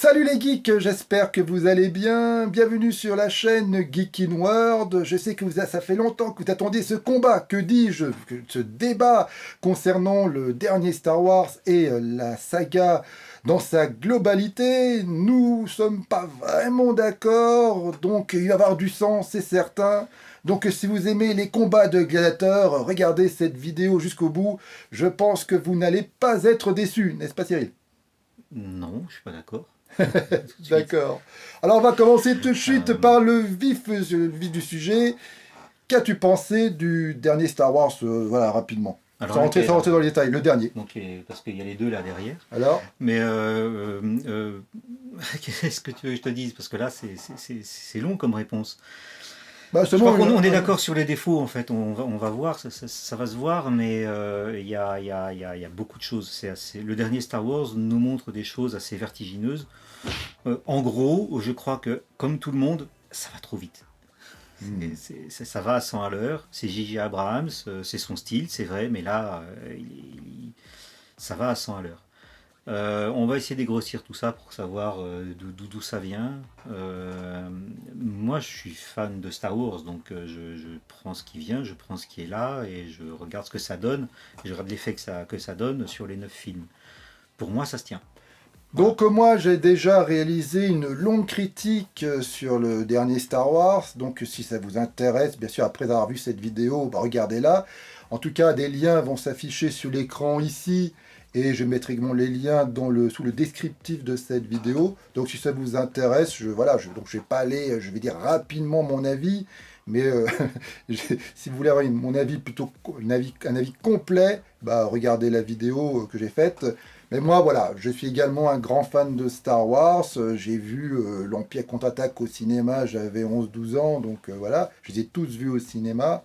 Salut les geeks, j'espère que vous allez bien. Bienvenue sur la chaîne Geek in World. Je sais que ça fait longtemps que vous attendiez ce combat, que dis-je, ce débat concernant le dernier Star Wars et la saga dans sa globalité. Nous sommes pas vraiment d'accord, donc il va y avoir du sang, c'est certain. Donc si vous aimez les combats de gladiateurs, regardez cette vidéo jusqu'au bout. Je pense que vous n'allez pas être déçus, n'est-ce pas Cyril? Non, je suis pas d'accord. Tout de suite. D'accord. Alors on va commencer tout de suite Euh, par le vif du sujet. Qu'as-tu pensé du dernier Star Wars, voilà, rapidement. alors Sans lequel? rentrer dans les détails, le dernier. Donc, parce qu'il y a les deux là derrière. Alors, Mais qu'est-ce que tu veux que je te dise? Parce que là, c'est long comme réponse. bah Je justement, crois qu'on est d'accord sur les défauts, en fait. On va voir, ça va se voir, mais il y a beaucoup de choses. Le dernier Star Wars nous montre des choses assez vertigineuses. En gros, je crois que, comme tout le monde, ça va trop vite. hmm. Ça va à 100 à l'heure. C'est J.J. Abrams, c'est son style, c'est vrai, mais là, ça va à 100 à l'heure. On va essayer de dégrossir tout ça pour savoir d'où ça vient. Moi, je suis fan de Star Wars, donc je prends ce qui vient, je prends ce qui est là et je regarde ce que ça donne. Et je regarde l'effet que ça donne sur les 9 films. Pour moi, ça se tient. Voilà. Donc moi j'ai déjà réalisé une longue critique sur le dernier Star Wars. Donc si ça vous intéresse, bien sûr après avoir vu cette vidéo, bah, regardez-la. En tout cas, des liens vont s'afficher sur l'écran ici. Et je mettrai également les liens sous le descriptif de cette vidéo. Donc si ça vous intéresse, donc je vais pas aller, je vais dire rapidement mon avis, mais si vous voulez avoir mon avis plutôt un avis complet, bah, regardez la vidéo que j'ai faite. Mais moi, voilà, je suis également un grand fan de Star Wars. J'ai vu l'Empire contre-attaque au cinéma, j'avais 11 12 ans, donc voilà, je les ai tous vus au cinéma.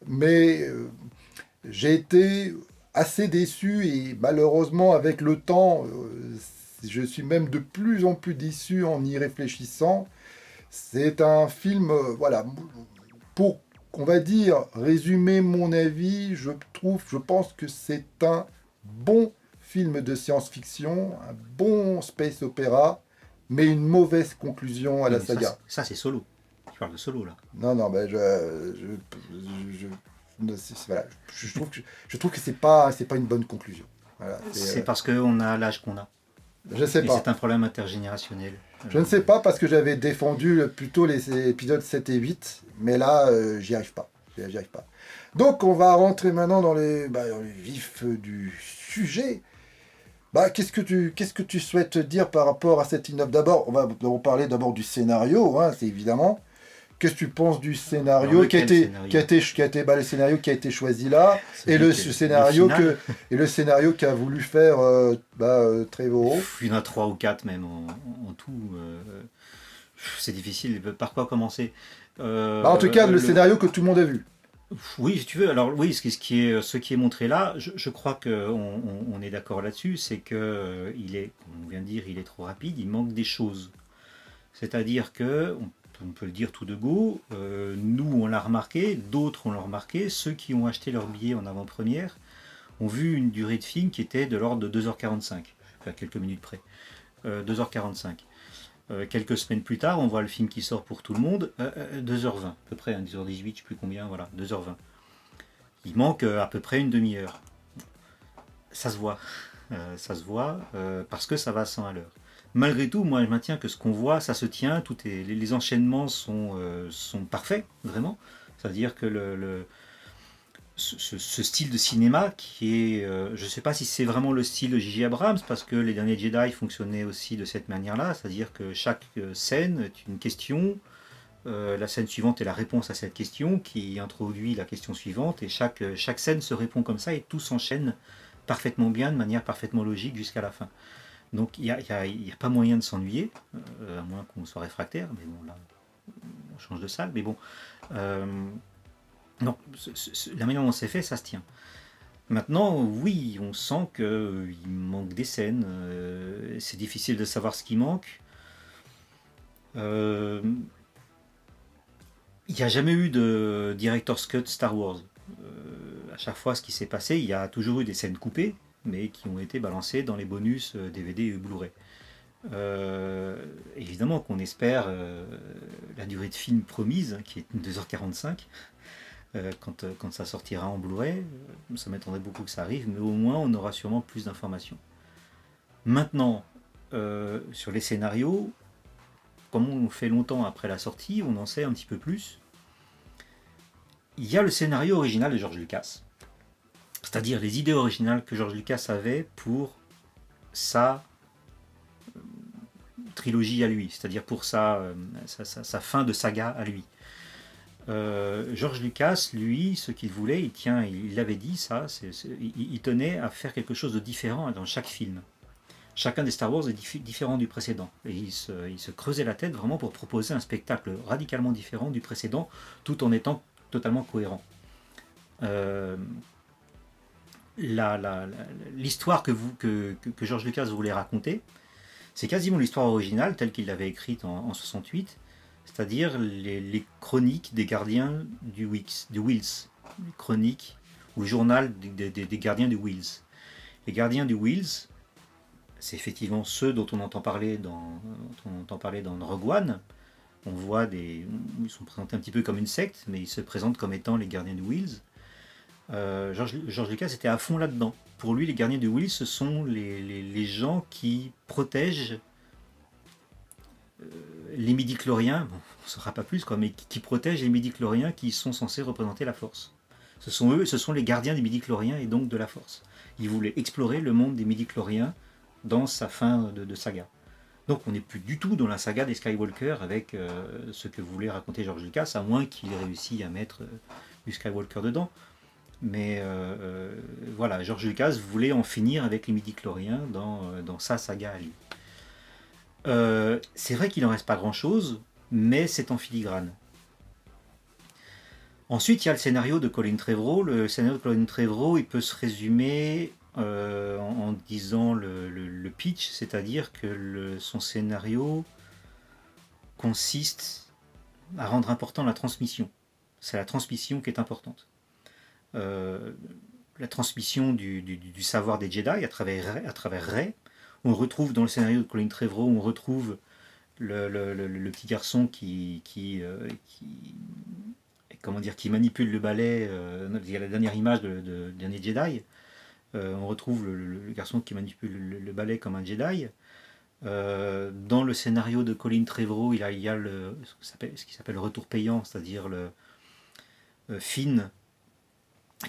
Mais j'ai été assez déçu et malheureusement avec le temps, je suis même de plus en plus déçu en y réfléchissant. C'est un film, voilà, pour, on va dire, résumer mon avis, je pense que c'est un bon film de science-fiction, un bon space opéra, mais une mauvaise conclusion à Oui, la mais ça, saga. ça c'est Solo. Tu parles de Solo là. Non, non, ben voilà, je trouve que c'est pas une bonne conclusion. Voilà, C'est parce qu'on a l'âge qu'on a. je sais Et pas. c'est un problème intergénérationnel. Je ne sais pas parce que j'avais défendu plutôt les épisodes 7 et 8, mais là, j'y arrive pas. J'y arrive pas. Donc, on va rentrer maintenant dans le vif du sujet. Bah, qu'est-ce que tu souhaites dire par rapport à cette innov? D'abord, on va parler d'abord du scénario, hein, c'est évidemment. Qu'est-ce que tu penses du Alors scénario lequel scénario? le scénario qui a été choisi là et Celui que le final. le scénario qu'a voulu faire Trevorrow. Il y en a trois ou quatre même en tout. C'est difficile. Par quoi commencer? Bah, en tout cas, le Le, scénario que tout le monde a vu. oui, si tu veux. Alors oui, ce qui est montré là, je crois qu'on est d'accord là-dessus, c'est que comme on vient de dire, il est trop rapide. Il manque des choses. C'est-à-dire que on peut le dire tout de go. Nous, on l'a remarqué, d'autres on l'a remarqué. Ceux qui ont acheté leur billet en avant-première ont vu une durée de film qui était de l'ordre de 2h45, à quelques minutes près. 2h45. Quelques semaines plus tard, on voit le film qui sort pour tout le monde, 2h20, à peu près, hein, 2h18, je ne sais plus combien, voilà, 2h20. Il manque à peu près une demi-heure. Ça se voit, parce que ça va à 100 à l'heure. Malgré tout, moi je maintiens que ce qu'on voit, ça se tient, les enchaînements sont parfaits, vraiment. C'est-à-dire que ce style de cinéma qui est, je ne sais pas si c'est vraiment le style de J.J. Abrams, parce que les derniers Jedi fonctionnaient aussi de cette manière-là, c'est-à-dire que chaque scène est une question, la scène suivante est la réponse à cette question, qui introduit la question suivante, et chaque scène se répond comme ça, et tout s'enchaîne parfaitement bien, de manière parfaitement logique jusqu'à la fin. Donc il y a pas moyen de s'ennuyer, à moins qu'on soit réfractaire, mais bon là, on change de salle, mais bon. Euh, non, la manière dont c'est fait, ça se tient. Maintenant, oui, on sent qu'il manque des scènes. C'est difficile de savoir ce qui manque. Euh, Il n'y a jamais eu de Director's Cut Star Wars. À chaque fois, ce qui s'est passé, il y a toujours eu des scènes coupées, mais qui ont été balancées dans les bonus DVD et Blu-ray. Évidemment qu'on espère la durée de film promise, qui est 2h45, quand ça sortira en Blu-ray. Ça m'étonnerait beaucoup que ça arrive, mais au moins on aura sûrement plus d'informations. Maintenant, sur les scénarios, comme on fait longtemps après la sortie, on en sait un petit peu plus. Il y a le scénario original de George Lucas, c'est-à-dire les idées originales que George Lucas avait pour sa trilogie à lui, c'est-à-dire pour sa fin de saga à lui. George Lucas, lui, ce qu'il voulait, il l'avait dit ça, il tenait à faire quelque chose de différent dans chaque film. Chacun des Star Wars est différent du précédent. Et il se creusait la tête vraiment pour proposer un spectacle radicalement différent du précédent, tout en étant totalement cohérent. L'histoire que George Lucas voulait raconter, c'est quasiment l'histoire originale telle qu'il l'avait écrite en 68, c'est-à-dire les chroniques des gardiens du Whills, les chroniques ou le journal des gardiens du Whills. Les gardiens du Whills, c'est effectivement ceux dont on entend parler dans Rogue One. On voit ils sont présentés un petit peu comme une secte, mais ils se présentent comme étant les gardiens du Whills. George Lucas était à fond là-dedans. Pour lui, les gardiens du Whills, ce sont les gens qui protègent les midi-chloriens, bon, on ne saura pas plus, mais qui protègent les midi-chloriens qui sont censés représenter la Force. Ce sont les gardiens des midi-chloriens et donc de la Force. Il voulait explorer le monde des midi-chloriens dans sa fin de saga. Donc on n'est plus du tout dans la saga des Skywalker avec ce que voulait raconter George Lucas, à moins qu'il ait réussi à mettre du Skywalker dedans. Mais voilà, George Lucas voulait en finir avec les midi-chloriens dans sa saga à lui. C'est vrai qu'il n'en reste pas grand-chose, mais c'est en filigrane. Ensuite, il y a le scénario de Colin Trevorrow. Le scénario de Colin Trevorrow, il peut se résumer en disant le pitch, c'est-à-dire que son scénario consiste à rendre important la transmission. C'est la transmission qui est importante. La transmission du savoir des Jedi à travers Rey. On retrouve dans le scénario de Colin Trevorrow, on retrouve le petit garçon qui manipule le balai. Il y a la dernière image de dernier Jedi. On retrouve le garçon qui manipule le balai comme un Jedi. Dans le scénario de Colin Trevorrow, il y a ce qui s'appelle le retour payant, c'est-à-dire le Finn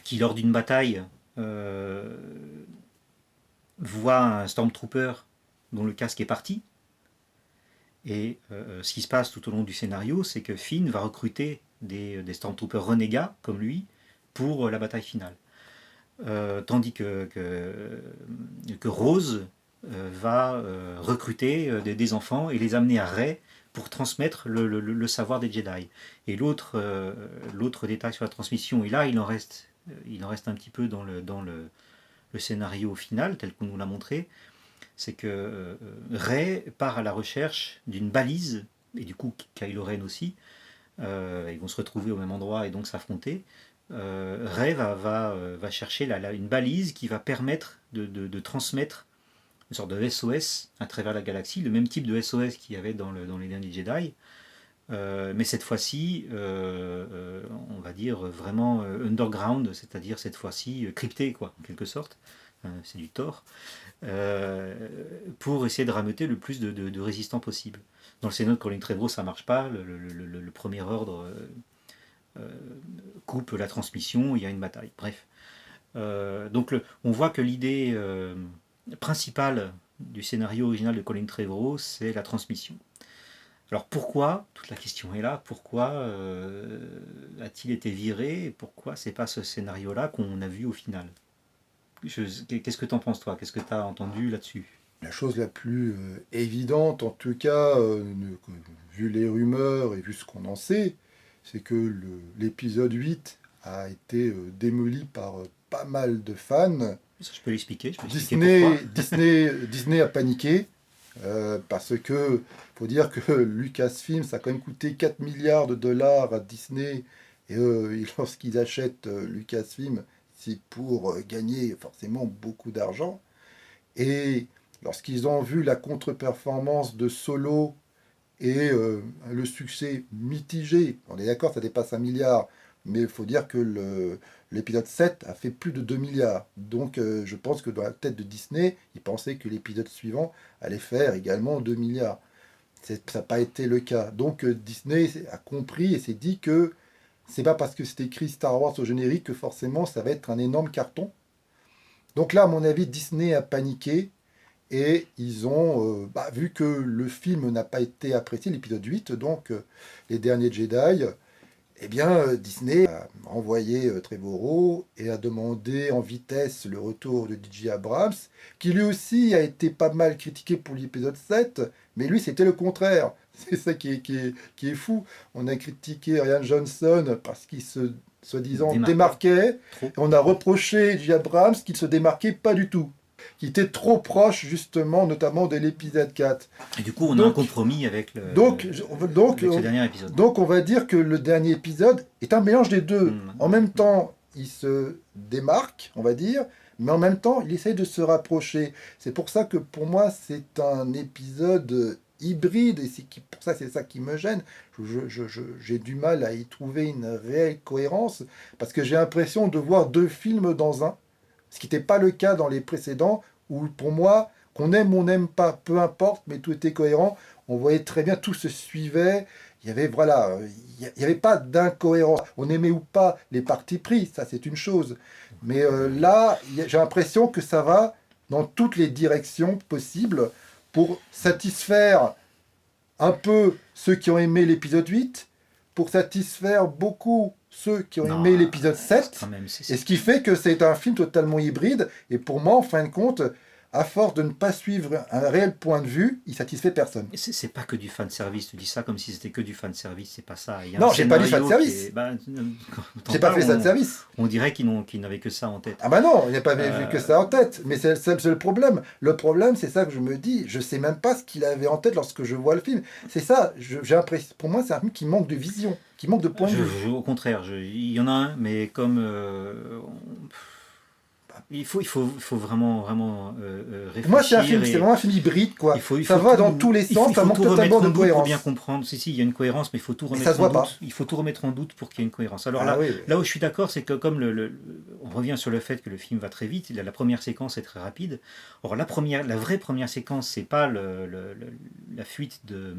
qui, lors d'une bataille, voit un Stormtrooper dont le casque est parti. Et ce qui se passe tout au long du scénario, c'est que Finn va recruter des Stormtroopers renégats, comme lui, pour la bataille finale. Tandis que Rose va recruter des enfants et les amener à Rey pour transmettre le savoir des Jedi. Et l'autre détail sur la transmission, et là il en reste un petit peu dans le scénario final tel qu'on nous l'a montré, c'est que Rey part à la recherche d'une balise, et du coup Kylo Ren aussi, ils vont se retrouver au même endroit et donc s'affronter. Rey va chercher une balise qui va permettre de transmettre une sorte de SOS à travers la galaxie, le même type de SOS qu'il y avait dans les derniers Jedi, mais cette fois-ci, on va dire vraiment underground, c'est-à-dire cette fois-ci crypté, quoi, en quelque sorte. C'est du tort. Pour essayer de rameuter le plus de résistants possible. Dans le scénario de Colin Trevorrow, ça ne marche pas. Le premier ordre coupe la transmission, il y a une bataille. Bref. Donc on voit que l'idée principale du scénario original de Colin Trevorrow, c'est la transmission. Alors pourquoi, toute la question est là, pourquoi a-t-il été viré et pourquoi c'est pas ce scénario-là qu'on a vu au final? Qu'est-ce que tu en penses, toi? Qu'est-ce que tu as entendu là-dessus? La chose la plus évidente, en tout cas, vu les rumeurs et vu ce qu'on en sait, c'est que l'épisode 8 a été démoli par pas mal de fans. Ça, je peux l'expliquer. Pourquoi. Disney a paniqué. Parce que faut dire que Lucasfilm, ça a quand même coûté 4 milliards de dollars à Disney. Et lorsqu'ils achètent Lucasfilm, c'est pour gagner forcément beaucoup d'argent. Et lorsqu'ils ont vu la contre-performance de Solo et le succès mitigé, on est d'accord, ça dépasse 1 milliard, mais il faut dire que l'épisode 7 a fait plus de 2 milliards. Donc je pense que dans la tête de Disney, ils pensaient que l'épisode suivant allait faire également 2 milliards. Ça n'a pas été le cas. Donc Disney a compris et s'est dit que c'est pas parce que c'est écrit Star Wars au générique que forcément ça va être un énorme carton. Donc là, à mon avis, Disney a paniqué et ils ont, vu que le film n'a pas été apprécié, l'épisode 8, donc Les Derniers Jedi, eh bien Disney a envoyé Trevorrow et a demandé en vitesse le retour de J.J. Abrams, qui lui aussi a été pas mal critiqué pour l'épisode 7, mais lui c'était le contraire. C'est ça qui est fou. On a critiqué Ryan Johnson parce qu'il se soi-disant démarquait. Et on a reproché J.J. Abrams qu'il se démarquait pas du tout, qui était trop proche justement, notamment de l'épisode 4. Et du coup, on a un compromis avec avec ce dernier épisode. Donc on va dire que le dernier épisode est un mélange des deux. En même temps, il se démarque, on va dire, mais en même temps, il essaye de se rapprocher. C'est pour ça que pour moi, c'est un épisode hybride, et pour ça, c'est ça qui me gêne. J'ai du mal à y trouver une réelle cohérence, parce que j'ai l'impression de voir deux films dans un, ce qui n'était pas le cas dans les précédents, où pour moi, qu'on aime ou on n'aime pas, peu importe, mais tout était cohérent. On voyait très bien, tout se suivait. Il y avait, voilà, il n'y avait pas d'incohérence. On aimait ou pas les partis pris, ça c'est une chose. Mais là, j'ai l'impression que ça va dans toutes les directions possibles pour satisfaire un peu ceux qui ont aimé l'épisode 8, pour satisfaire beaucoup ceux qui ont aimé l'épisode 7, et ce qui fait que c'est un film totalement hybride, et pour moi, en fin de compte, à force de ne pas suivre un réel point de vue, il satisfait personne. C'est pas que du fan service, tu dis ça comme si c'était que du fan service, c'est pas ça. Non, j'ai pas dit fan service. J'ai pas fait fan service. On dirait qu'ils n'avaient que ça en tête. Ah bah non, il n'y a pas vu que ça en tête, mais c'est le problème. Le problème, c'est ça que je me dis, je sais même pas ce qu'il avait en tête lorsque je vois le film. C'est ça, j'ai l'impression, pour moi, c'est un film qui manque de vision, qui manque de point de vue. Au contraire, il y en a un, mais comme... Il faut vraiment réfléchir. Moi, c'est vraiment un film hybride, quoi. Ça va dans tous les sens, ça manque totalement de cohérence. Pour bien comprendre, si, il y a une cohérence, mais il faut tout remettre en doute. Il faut tout remettre en doute pour qu'il y ait une cohérence. Alors là où je suis d'accord, c'est que comme on revient sur le fait que le film va très vite, la première séquence est très rapide. Or, la vraie première séquence, c'est pas la fuite de...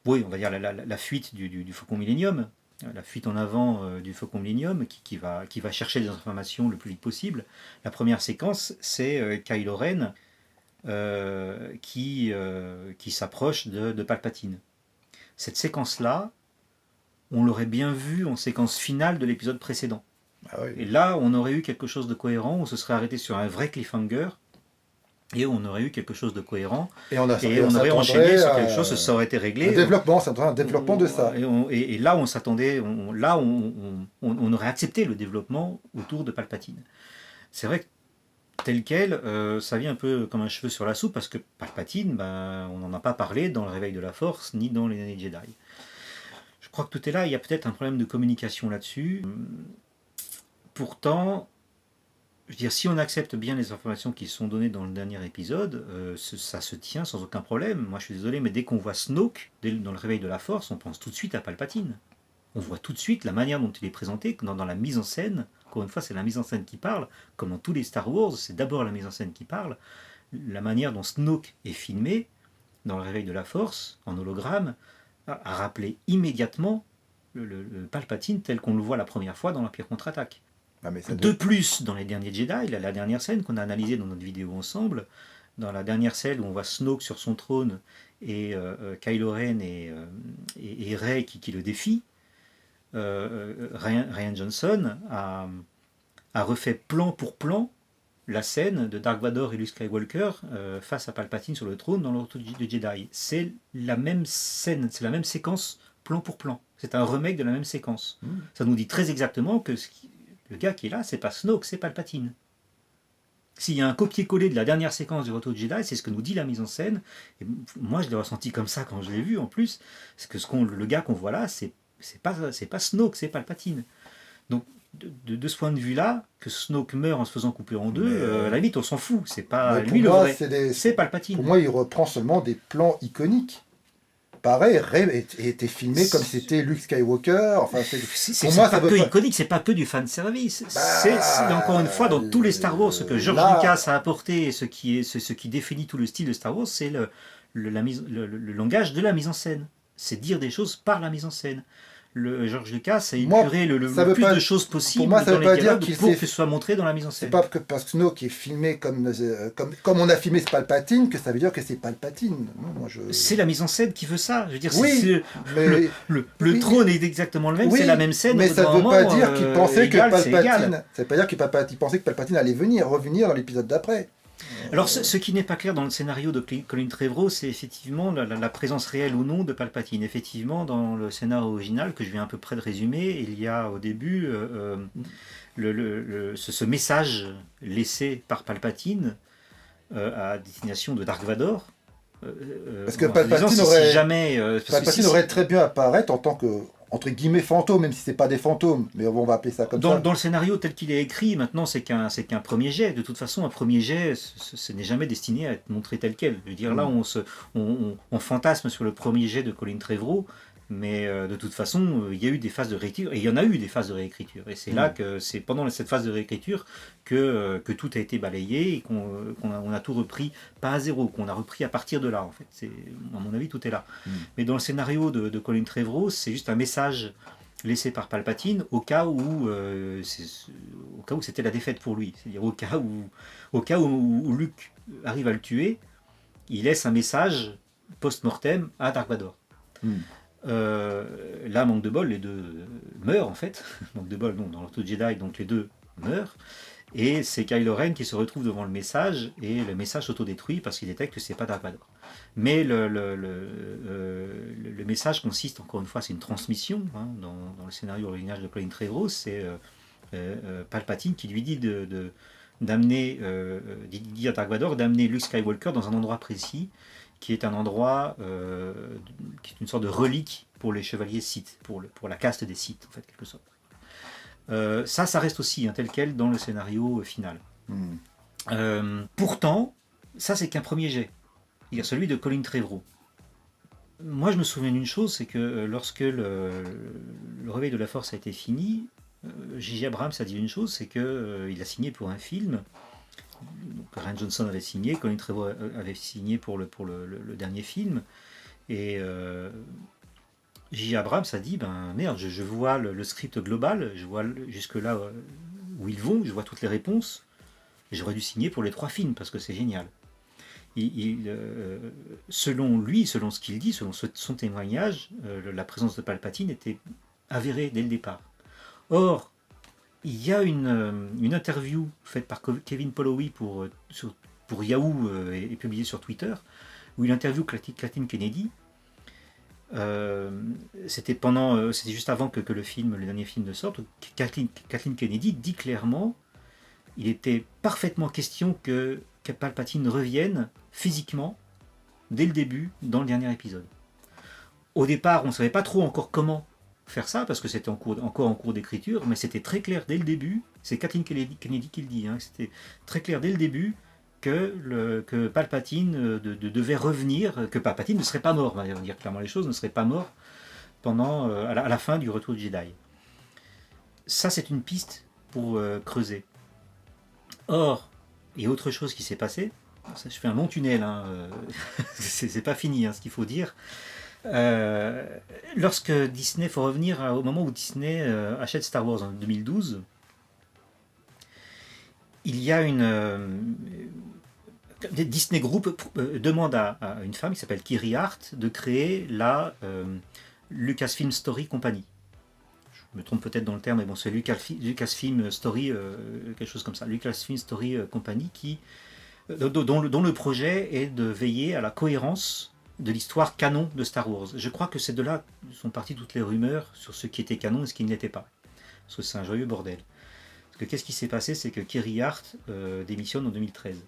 Oui, on va dire la fuite du Faucon Millenium. La fuite en avant du Faucon Millenium qui va chercher des informations le plus vite possible. La première séquence, c'est Kylo Ren qui s'approche de Palpatine. Cette séquence-là, on l'aurait bien vue en séquence finale de l'épisode précédent. Ah oui. Et là, on aurait eu quelque chose de cohérent, on se serait arrêté sur un vrai cliffhanger, et on aurait eu quelque chose de cohérent, et on aurait enchaîné sur quelque chose, ça aurait été réglé. Un développement de ça. Et là, on s'attendait, on aurait accepté le développement autour de Palpatine. C'est vrai que tel quel, ça vient un peu comme un cheveu sur la soupe, parce que Palpatine, on n'en a pas parlé dans le Réveil de la Force, ni dans les Derniers Jedi. Je crois que tout est là, il y a peut-être un problème de communication là-dessus. Pourtant... Je veux dire, si on accepte bien les informations qui sont données dans le dernier épisode, ça se tient sans aucun problème. Moi, je suis désolé, mais dès qu'on voit Snoke dans le Réveil de la Force, on pense tout de suite à Palpatine. On voit tout de suite la manière dont il est présenté, dans la mise en scène. Encore une fois, c'est la mise en scène qui parle. Comme dans tous les Star Wars, c'est d'abord la mise en scène qui parle. La manière dont Snoke est filmé dans le Réveil de la Force, en hologramme, a rappelé immédiatement le Palpatine tel qu'on le voit la première fois dans l'Empire contre-attaque. De plus, dans les Derniers Jedi, la dernière scène qu'on a analysée dans notre vidéo ensemble, dans la dernière scène où on voit Snoke sur son trône et Kylo Ren et Rey qui le défient, Ryan Johnson a refait plan pour plan la scène de Dark Vador et Luke Skywalker face à Palpatine sur le trône dans le Retour de Jedi. C'est la même scène, c'est la même séquence plan pour plan. C'est un remake de la même séquence. Ça nous dit très exactement que le gars qui est là, c'est pas Snoke, c'est Palpatine. S'il y a un copier-coller de la dernière séquence du Retour de Jedi, c'est ce que nous dit la mise en scène. Et moi, je l'ai ressenti comme ça quand je l'ai vu en plus. C'est que le gars qu'on voit là, c'est pas Snoke, c'est Palpatine. Donc, de ce point de vue-là, que Snoke meurt en se faisant couper en deux, Mais- à la limite, on s'en fout. C'est pas Mais pour lui le moi, vrai. C'est pour Palpatine. moi, il reprend seulement des plans iconiques. Pareil, Rey était filmé comme si c'était Luke Skywalker. Enfin, pour moi, C'est ça pas veut que pas. iconique, c'est pas que du fan service. Bah, C'est encore une fois dans tous les Star Wars ce que George là- Lucas a apporté, et ce qui définit tout le style de Star Wars, c'est le langage de la mise en scène. C'est dire des choses par la mise en scène. George Lucas a Moi, épuré le ça veut plus pas- de choses possibles moi, ça dans veut les pas dire dialogues qu'il pour s'est- que ce soit montré dans la mise en C'est scène. pas parce que Snoke est filmé comme on a filmé ce Palpatine que ça veut dire que c'est Palpatine. Non, moi, C'est la mise en scène qui veut ça. Je veux dire, Oui, c'est- mais le oui, trône est exactement le même, oui, c'est la même scène. mais au ça bout d'un veut pas moment, dire qu'il pensait égal, que c'est égal. Palpatine. Ça veut pas dire que Palpatine pensait que Palpatine allait revenir dans l'épisode d'après. Alors, ce qui n'est pas clair dans le scénario de Colin Trevorrow, c'est effectivement la présence réelle ou non de Palpatine. Effectivement, dans le scénario original, que je viens à peu près de résumer, il y a au début ce message laissé par Palpatine à destination de Dark Vador. Parce que en se disant, Palpatine si aurait- jamais, parce que Palpatine aurait très bien apparaître en tant que entre guillemets fantôme, même si c'est pas des fantômes, mais on va appeler ça comme ça. dans le scénario tel qu'il est écrit, maintenant, c'est qu'un premier jet. De toute façon, un premier jet, ce n'est jamais destiné à être montré tel quel. Je veux dire, là, on fantasme sur le premier jet de Colin Trevorrow, mais de toute façon, il y a eu des phases de réécriture, et il y en a eu des phases de réécriture. Et c'est là que c'est pendant cette phase de réécriture que tout a été balayé et qu'on a tout repris, pas à zéro, qu'on a repris à partir de là, en fait. À mon avis, tout est là. Mais dans le scénario de Colin Trevorrow, c'est juste un message laissé par Palpatine au cas où c'était la défaite pour lui, c'est-à-dire au cas où Luke arrive à le tuer, il laisse un message post-mortem à Dark Vador. Là, manque de bol, les deux meurent en fait. Manque de bol, non, dans l'Ortho Jedi, donc les deux meurent. Et c'est Kylo Ren qui se retrouve devant le message, et le message s'autodétruit parce qu'il détecte que c'est pas Dark Vador. Mais le message consiste, encore une fois, c'est une transmission. Dans le scénario original de Colin Trevorrow, c'est Palpatine qui lui dit d'amener à Dark Vador d'amener Luke Skywalker dans un endroit précis, qui est un endroit qui est une sorte de relique pour les chevaliers Sith, pour la caste des Sith, en fait, quelque sorte. Ça reste aussi tel quel dans le scénario final. Pourtant, ça c'est qu'un premier jet. Il y a celui de Colin Trevorrow. Moi je me souviens d'une chose, c'est que lorsque le Réveil de la Force a été fini, J.J. Abrams a dit une chose, c'est qu'il a signé pour un film. Donc, Rian Johnson avait signé, Colin Trevorrow avait signé pour le dernier film, et J.J. Abrams a dit, merde, je vois le script global, je vois jusque là où ils vont, je vois toutes les réponses, j'aurais dû signer pour les 3 films parce que c'est génial. Selon lui, selon ce qu'il dit, selon son témoignage, la présence de Palpatine était avérée dès le départ. Or, il y a une interview faite par Kevin Polloway pour Yahoo et publiée sur Twitter, où il interviewe Kathleen Kennedy. C'était juste avant que le dernier film ne sorte. Kathleen Kennedy dit clairement, il était parfaitement question que Palpatine revienne physiquement dès le début dans le dernier épisode. Au départ, on ne savait pas trop encore comment faire ça, parce que c'était encore en cours d'écriture, mais c'était très clair dès le début, c'est Kathleen Kennedy qui le dit, c'était très clair dès le début que Palpatine devait revenir, que Palpatine ne serait pas mort, on va dire clairement les choses, ne serait pas mort à la fin du Retour du Jedi. Ça, c'est une piste pour creuser. Or, il y a autre chose qui s'est passé, je fais un long tunnel, c'est pas fini ce qu'il faut dire. Lorsque Disney, il faut revenir au moment où Disney achète Star Wars en 2012, il y a Disney Group demande à une femme qui s'appelle Kiri Hart de créer la Lucasfilm Story Company. Je me trompe peut-être dans le terme, mais bon, c'est Lucasfilm Story, quelque chose comme ça. Lucasfilm Story Company, dont le projet est de veiller à la cohérence de l'histoire canon de Star Wars. Je crois que c'est de là sont parties toutes les rumeurs sur ce qui était canon et ce qui ne l'était pas. Parce que c'est un joyeux bordel. Parce que qu'est-ce qui s'est passé, c'est que Kiri Hart démissionne en 2013.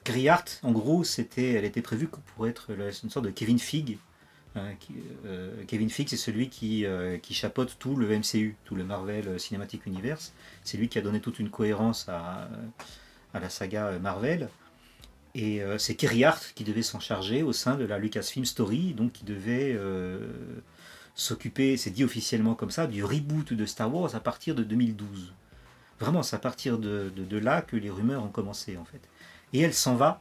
Kiri Hart, en gros, elle était prévue pour être une sorte de Kevin Feige hein, Kevin Feige, c'est celui qui chapeaute tout le MCU, tout le Marvel Cinematic Universe. C'est lui qui a donné toute une cohérence à la saga Marvel. Et c'est Kerry Hart qui devait s'en charger au sein de la Lucasfilm Story, donc qui devait s'occuper, c'est dit officiellement comme ça, du reboot de Star Wars à partir de 2012. Vraiment, c'est à partir de là que les rumeurs ont commencé en fait. Et elle s'en va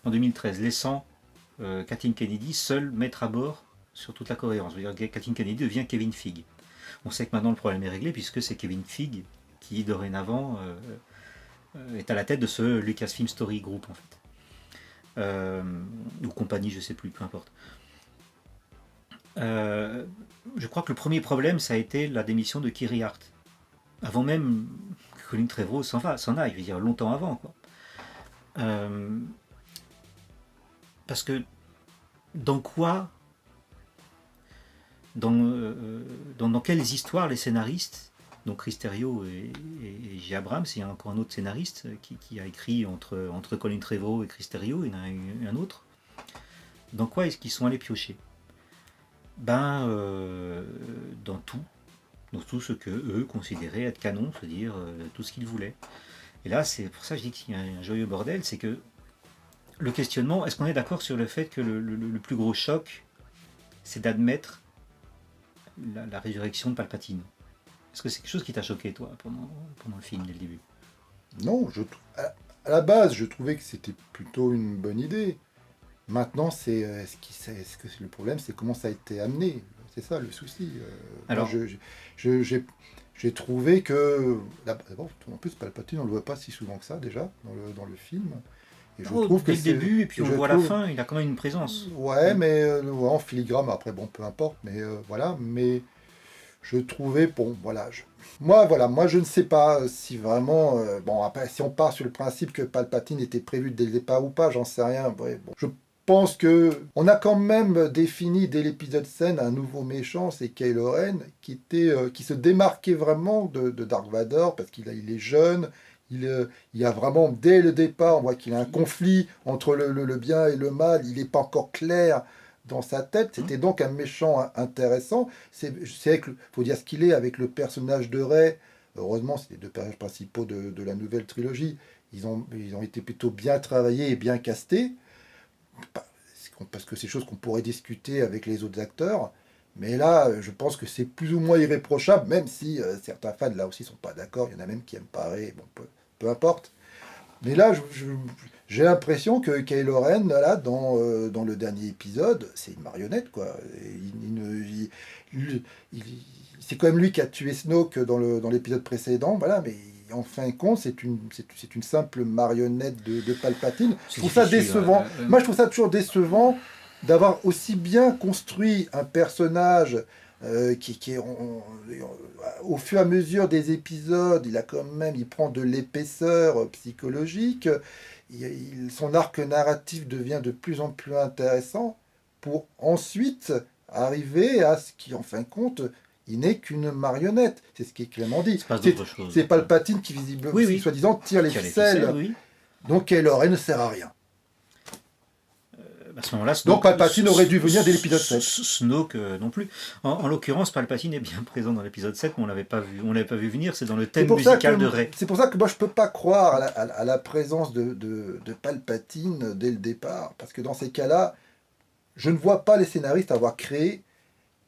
en 2013, laissant Kathleen Kennedy seule mettre à bord sur toute la cohérence. Je veux dire, Kathleen Kennedy devient Kevin Feige. On sait que maintenant le problème est réglé puisque c'est Kevin Feige qui dorénavant est à la tête de ce Lucasfilm Story Group en fait. Ou compagnie, je sais plus, peu importe. Je crois que le premier problème, ça a été la démission de Kerry Hart. Avant même que Colin Trevorrow s'en aille, je veux dire longtemps avant, quoi. Parce que dans quoi, dans quelles histoires les scénaristes, donc Chris Terrio et J. Abrams, il y a encore un autre scénariste qui a écrit entre Colin Trevorrow et Chris Terrio, il y en a eu un autre. Dans quoi est-ce qu'ils sont allés piocher? Dans tout ce que eux considéraient être canon, c'est-à-dire tout ce qu'ils voulaient. Et là, c'est pour ça que je dis qu'il y a un joyeux bordel, c'est que le questionnement, est-ce qu'on est d'accord sur le fait que le plus gros choc, c'est d'admettre la résurrection de Palpatine? Est-ce que c'est quelque chose qui t'a choqué, toi, pendant le film, dès le début? Non, à la base, je trouvais que c'était plutôt une bonne idée. Maintenant, le problème, c'est comment ça a été amené. C'est ça le souci. Alors, j'ai trouvé que... D'abord, en plus, Palpatine, on ne le voit pas si souvent que ça, déjà, dans le film. Et je trouve dès que le début, et puis on voit la fin, il a quand même une présence. Ouais, mais en filigrane, après, bon, peu importe, mais voilà. Mais je trouvais, bon, voilà. Moi, je ne sais pas si vraiment... bon, après, si on part sur le principe que Palpatine était prévu dès le départ ou pas, j'en sais rien. Ouais, bon, je pense que on a quand même défini dès l'épisode 7 un nouveau méchant, c'est Kylo Ren, qui se démarquait vraiment de Dark Vador, parce qu'il est jeune. Il y a vraiment, dès le départ, on voit qu'il y a un conflit entre le bien et le mal. Il n'est pas encore clair dans sa tête. C'était donc un méchant intéressant. C'est vrai qu'il faut dire ce qu'il est avec le personnage de Rey. Heureusement, c'est les deux personnages principaux de la nouvelle trilogie. Ils ont été plutôt bien travaillés et bien castés. Parce que c'est des choses qu'on pourrait discuter avec les autres acteurs. Mais là, je pense que c'est plus ou moins irréprochable, même si certains fans, là aussi, sont pas d'accord. Il y en a même qui aiment pas Rey. Bon, peu importe. Mais là, j'ai l'impression que Kylo Ren, là, dans le dernier épisode, c'est une marionnette, quoi. C'est quand même lui qui a tué Snoke dans l'épisode précédent, voilà, mais en fin de compte, c'est une simple marionnette de Palpatine. Je trouve ça décevant. Moi, je trouve ça toujours décevant d'avoir aussi bien construit un personnage qui est au fur et à mesure des épisodes, il prend de l'épaisseur psychologique, son arc narratif devient de plus en plus intéressant pour ensuite arriver à ce qui, en fin de compte, il n'est qu'une marionnette. C'est ce qui est clairement dit. C'est Palpatine qui, visiblement, soi-disant, tire les ficelles. Oui. Donc Kylo Ren ne sert à rien. À ce moment-là, donc Palpatine aurait dû venir dès l'épisode 7. Snoke non plus. En l'occurrence, Palpatine est bien présent dans l'épisode 7, mais on l'avait pas vu venir, c'est dans le thème musical de Rey. C'est pour ça que moi je peux pas croire à la présence de Palpatine dès le départ, parce que dans ces cas-là, je ne vois pas les scénaristes avoir créé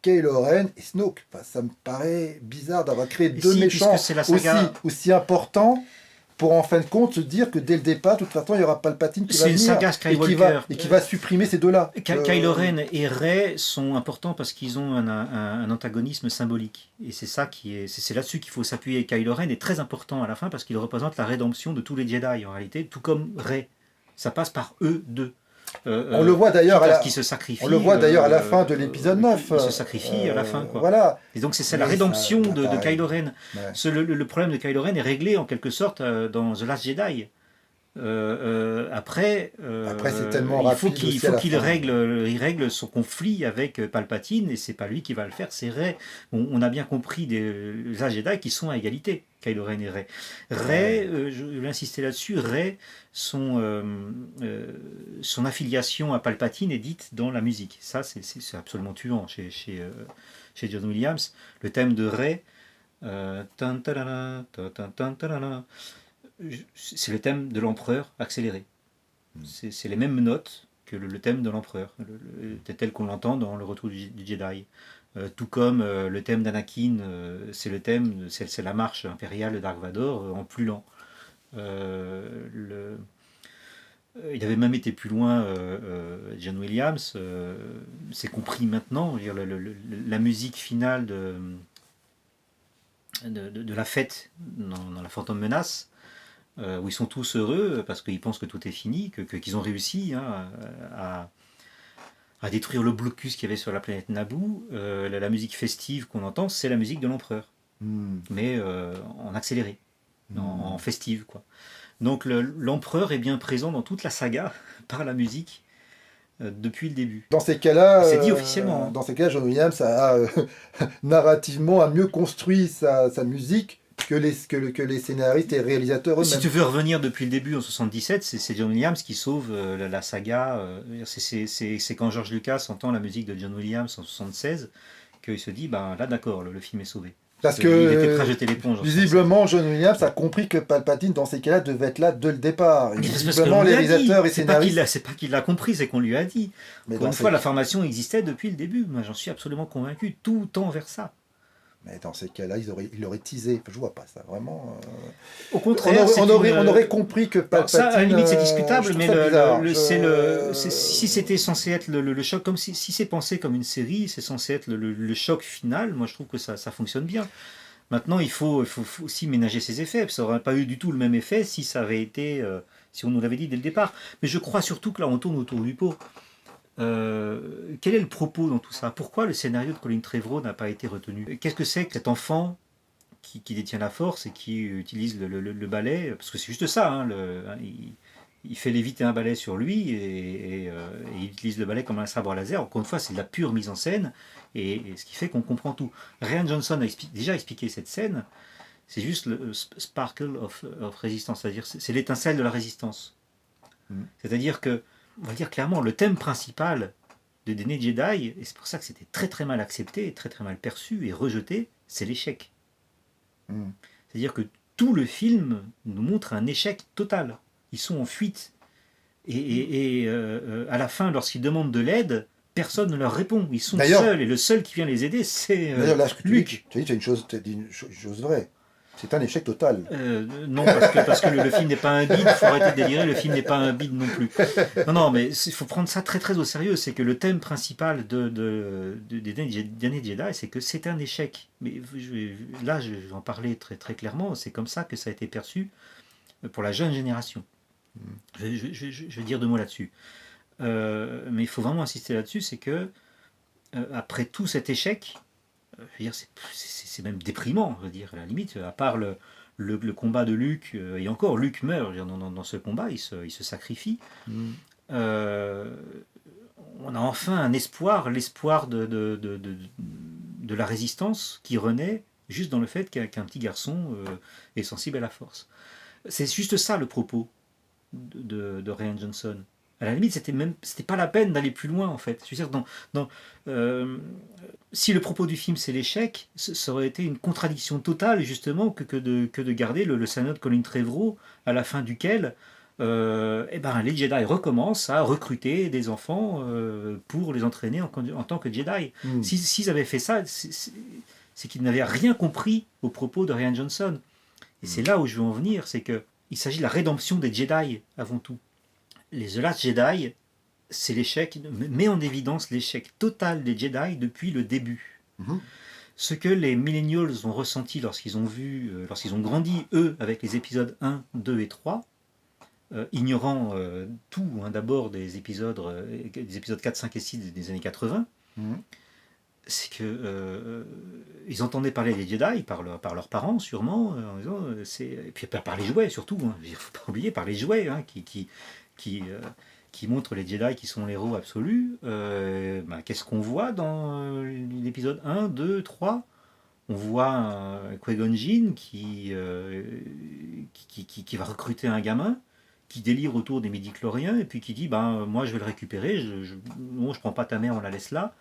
Kylo Ren et Snoke. Enfin, ça me paraît bizarre d'avoir créé deux méchants aussi importants, pour en fin de compte se dire que dès le départ, de toute façon, il y aura Palpatine qui va venir et qui va supprimer ces deux-là. Kylo Ren et Rey sont importants parce qu'ils ont un antagonisme symbolique. Et c'est ça c'est là-dessus qu'il faut s'appuyer. Kylo Ren est très important à la fin parce qu'il représente la rédemption de tous les Jedi en réalité, tout comme Rey. Ça passe par eux deux. On le voit d'ailleurs à la fin de l'épisode 9. Il se sacrifie à la fin. Quoi. Voilà. Et donc c'est la rédemption de Kylo Ren. Ouais. Le problème de Kylo Ren est réglé en quelque sorte dans The Last Jedi. Après c'est tellement rapide. Il faut qu'il règle son conflit avec Palpatine, et c'est pas lui qui va le faire, c'est Rey. On a bien compris des Last Jedi qui sont à égalité. Kylo Ren et Rey. Rey, je vais insister là-dessus, Rey, son affiliation à Palpatine est dite dans la musique. Ça, c'est absolument tuant chez John Williams. Le thème de Rey, tan, tarana, ta, ta, tan, tarana, c'est le thème de l'empereur accéléré. C'est les mêmes notes que le thème de l'empereur, tel qu'on l'entend dans Le Retour du Jedi. Tout comme le thème d'Anakin, c'est le thème, c'est la marche impériale de Dark Vador en plus lent. Il avait même été plus loin, John Williams, c'est compris maintenant, dire, la musique finale de la fête dans La Phantom Menace, où ils sont tous heureux parce qu'ils pensent que tout est fini, qu'ils ont réussi à détruire le blocus qu'il y avait sur la planète Naboo. La musique festive qu'on entend, c'est la musique de l'empereur, mais en accéléré, en festive, quoi. Donc l'empereur est bien présent dans toute la saga par la musique depuis le début. Dans ces cas-là, c'est dit officiellement. Dans ces cas, John Williams narrativement a mieux construit sa musique que les scénaristes et réalisateurs eux-mêmes. Si tu veux revenir depuis le début en 77, c'est John Williams qui sauve la saga. C'est quand George Lucas entend la musique de John Williams en 76 qu'il se dit, ben là d'accord, le film est sauvé. Parce que il était prêt à jeter l'éponge. Visiblement, John Williams a compris que Palpatine, dans ces cas-là, devait être là dès le départ. Et visiblement, les réalisateurs et scénaristes... C'est pas qu'il l'a compris, c'est qu'on lui a dit. Encore une fois, la formation existait depuis le début. Moi, j'en suis absolument convaincu. Tout tend vers ça. Mais dans ces cas-là, il aurait teasé. Je vois pas ça, vraiment. Au contraire, on aurait compris que Palpatine... Ça, à la limite, c'est discutable, mais si c'était censé être le choc, comme si c'est pensé comme une série, c'est censé être le choc final, moi je trouve que ça fonctionne bien. Maintenant, il faut aussi ménager ses effets. Ça n'aurait pas eu du tout le même effet si ça avait été... si on nous l'avait dit dès le départ. Mais je crois surtout que là, on tourne autour du pot. Quel est le propos dans tout ça? Pourquoi le scénario de Colin Trevorrow n'a pas été retenu? Qu'est-ce que c'est que cet enfant qui détient la force et qui utilise le balai? Parce que c'est juste ça, hein, il fait léviter un balai sur lui et il utilise le balai comme un sabre laser. Encore une fois, c'est de la pure mise en scène et ce qui fait qu'on comprend tout. Rian Johnson a déjà expliqué cette scène. C'est juste le sparkle of resistance, c'est-à-dire c'est l'étincelle de la résistance. C'est-à-dire que, on va dire clairement, le thème principal de Dernier Jedi, et c'est pour ça que c'était très très mal accepté, très très mal perçu et rejeté, c'est l'échec. C'est-à-dire que tout le film nous montre un échec total. Ils sont en fuite. Et à la fin, lorsqu'ils demandent de l'aide, personne ne leur répond. Ils sont seuls, et le seul qui vient les aider, c'est Luke. Tu as dit une chose vraie. C'est un échec total. Non, parce que le film n'est pas un bide, il faut arrêter de délirer, le film n'est pas un bide non plus. Non, mais il faut prendre ça très très au sérieux, c'est que le thème principal des derniers Jedi, c'est que c'est un échec. Mais là, je vais en parler très très clairement, c'est comme ça que ça a été perçu pour la jeune génération. Je vais dire deux mots là-dessus. Mais il faut vraiment insister là-dessus, c'est que après tout cet échec, je veux dire, c'est même déprimant, je veux dire, à la limite, à part le combat de Luke, et encore, Luke meurt dans ce combat, il se sacrifie. On a enfin un espoir, l'espoir de la résistance qui renaît juste dans le fait qu'un petit garçon est sensible à la force. C'est juste ça le propos de Rian Johnson. À la limite, c'était pas la peine d'aller plus loin, en fait. Je veux dire, si le propos du film c'est l'échec, ça aurait été une contradiction totale, justement, que de garder le scénario de Colin Trevorrow, à la fin duquel les Jedi recommencent à recruter des enfants pour les entraîner en tant que Jedi. S'ils avaient fait ça, c'est qu'ils n'avaient rien compris au propos de Rian Johnson. Et c'est là où je veux en venir, c'est qu'il s'agit de la rédemption des Jedi, avant tout. Les The Last Jedi, c'est l'échec, met en évidence l'échec total des Jedi depuis le début. Ce que les millennials ont ressenti lorsqu'ils ont grandi, eux, avec les épisodes 1, 2 et 3, ignorant tout, d'abord des épisodes 4, 5 et 6 des années 80, c'est que ils entendaient parler des Jedi par leurs parents, sûrement, en disant, et puis par les jouets, surtout, il ne faut pas oublier, par les jouets, qui montrent les Jedi qui sont les héros absolus. Qu'est-ce qu'on voit dans l'épisode 1, 2, 3 ? on voit Qui-Gon Jinn qui va recruter un gamin, qui délire autour des midi-chloriens, et puis qui dit, moi je vais le récupérer, non, je prends pas ta mère, on la laisse là,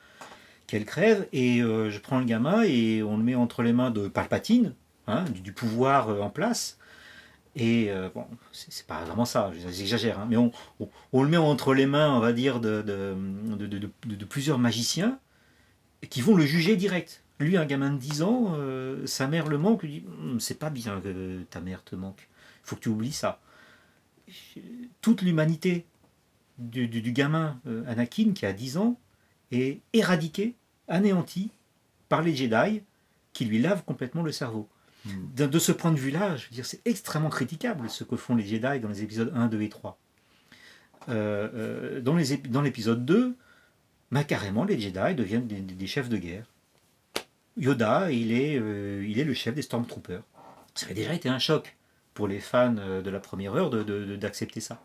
qu'elle crève, et je prends le gamin, et on le met entre les mains de Palpatine, hein, du pouvoir en place, et c'est pas vraiment ça, j'exagère, hein, mais on le met entre les mains, on va dire, de plusieurs magiciens, qui vont le juger direct. Lui, un gamin de 10 ans, sa mère le manque, lui dit, c'est pas bien que ta mère te manque, il faut que tu oublies ça. Toute l'humanité du gamin Anakin qui a 10 ans est éradiquée, anéantie par les Jedi qui lui lavent complètement le cerveau. De ce point de vue-là, je veux dire, c'est extrêmement critiquable ce que font les Jedi dans les épisodes 1, 2 et 3. Dans l'épisode 2, carrément, les Jedi deviennent des chefs de guerre. Yoda, il est le chef des Stormtroopers. Ça avait déjà été un choc pour les fans de la première heure d'accepter ça.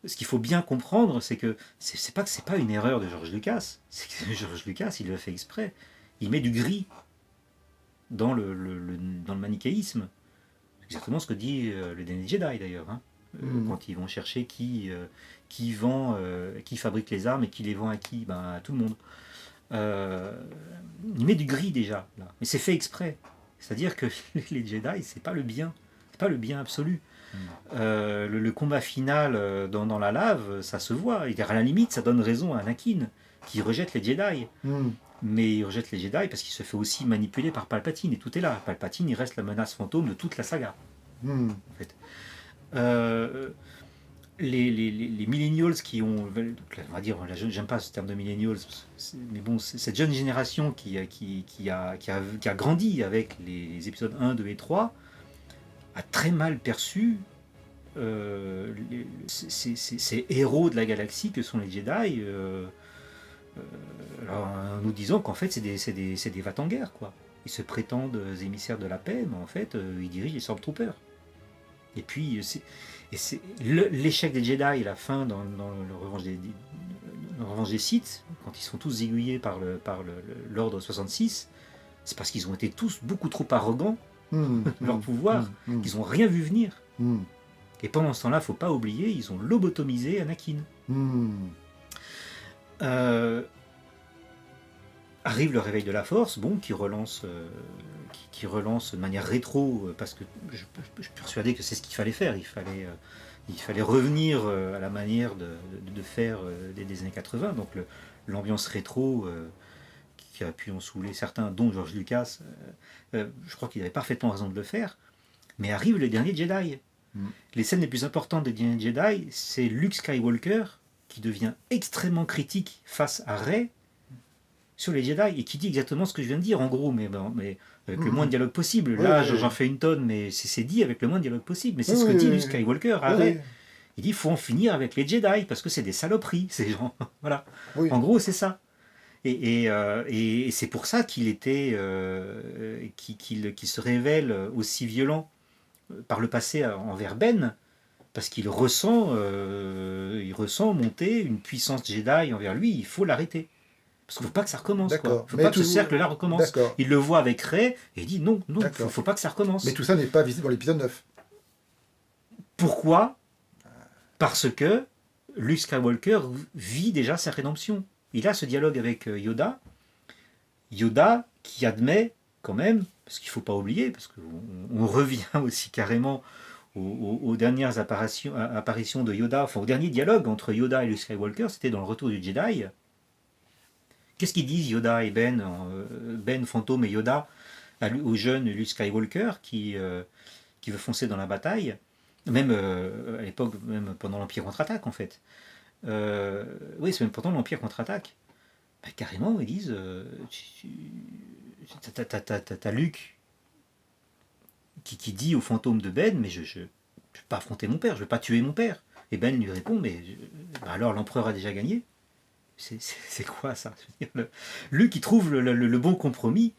Ce qu'il faut bien comprendre, c'est que c'est pas une erreur de George Lucas. C'est que George Lucas, il le fait exprès. Il met du gris dans le manichéisme. C'est exactement ce que dit le dernier Jedi d'ailleurs. Hein. Quand ils vont chercher qui fabrique les armes et qui les vend à qui, à tout le monde. Il met du gris déjà là, mais c'est fait exprès. C'est-à-dire que les Jedi, c'est pas le bien absolu. Le combat final dans la lave, ça se voit. À la limite, ça donne raison à Anakin qui rejette les Jedi. Mais il rejette les Jedi parce qu'il se fait aussi manipuler par Palpatine et tout est là. Palpatine, il reste la menace fantôme de toute la saga. En fait. Les millennials qui ont, on va dire, j'aime pas ce terme de millennials, mais bon, cette jeune génération qui a grandi avec les épisodes 1, 2 et 3 a très mal perçu ces héros de la galaxie que sont les Jedi, en nous disant qu'en fait c'est des va-t-en-guerre, quoi. Ils se prétendent émissaires de la paix, mais en fait ils dirigent les Stormtroopers. Et puis c'est l'échec des Jedi, la fin dans le Revanche des Sith, quand ils sont tous aiguillés par l'ordre 66, c'est parce qu'ils ont été tous beaucoup trop arrogants leur pouvoir, qu'ils n'ont rien vu venir. Et pendant ce temps-là, il ne faut pas oublier, ils ont lobotomisé Anakin. Arrive le réveil de la Force, qui relance de manière rétro, parce que je suis persuadé que c'est ce qu'il fallait faire. Il fallait revenir à la manière de faire des années 80, donc l'ambiance rétro qui a pu en saouler certains, dont George Lucas. Je crois qu'il avait parfaitement raison de le faire. Mais arrive le dernier Jedi. Les scènes les plus importantes des derniers Jedi, c'est Luke Skywalker qui devient extrêmement critique face à Rey sur les Jedi et qui dit exactement ce que je viens de dire en gros, mais avec le moins de dialogue possible. Là, j'en fais une tonne, mais c'est dit avec le moins de dialogue possible. Mais c'est ce que dit Luke Skywalker à Rey. Il dit, il faut en finir avec les Jedi parce que c'est des saloperies, ces gens. Voilà. En gros, c'est ça. Et c'est pour ça qu'il se révèle aussi violent par le passé envers Ben, parce qu'il ressent monter une puissance Jedi envers lui. Il faut l'arrêter. Parce qu'il ne faut pas que ça recommence. Il ne faut pas que ce cercle-là recommence. Il le voit avec Rey et il dit non, il ne faut pas que ça recommence. Mais tout ça n'est pas visible dans l'épisode 9. Pourquoi ? Parce que Luke Skywalker vit déjà sa rédemption. Il a ce dialogue avec Yoda. Yoda qui admet quand même, parce qu'il ne faut pas oublier, parce qu'on revient aussi carrément aux dernières apparitions de Yoda, enfin au dernier dialogue entre Yoda et Luke Skywalker, c'était dans le Retour du Jedi. Qu'est-ce qu'ils disent Yoda et Ben, Fantôme et Yoda, au jeune Luke Skywalker qui veut foncer dans la bataille, même à l'époque, même pendant l'Empire contre-attaque en fait. Oui, c'est même pendant l'Empire contre-attaque. Carrément, ils disent t'as Luke qui dit au fantôme de Ben, mais je ne vais pas affronter mon père, je ne vais pas tuer mon père. Et Ben lui répond, mais alors l'empereur a déjà gagné. C'est quoi ça? Luke qui trouve le bon compromis.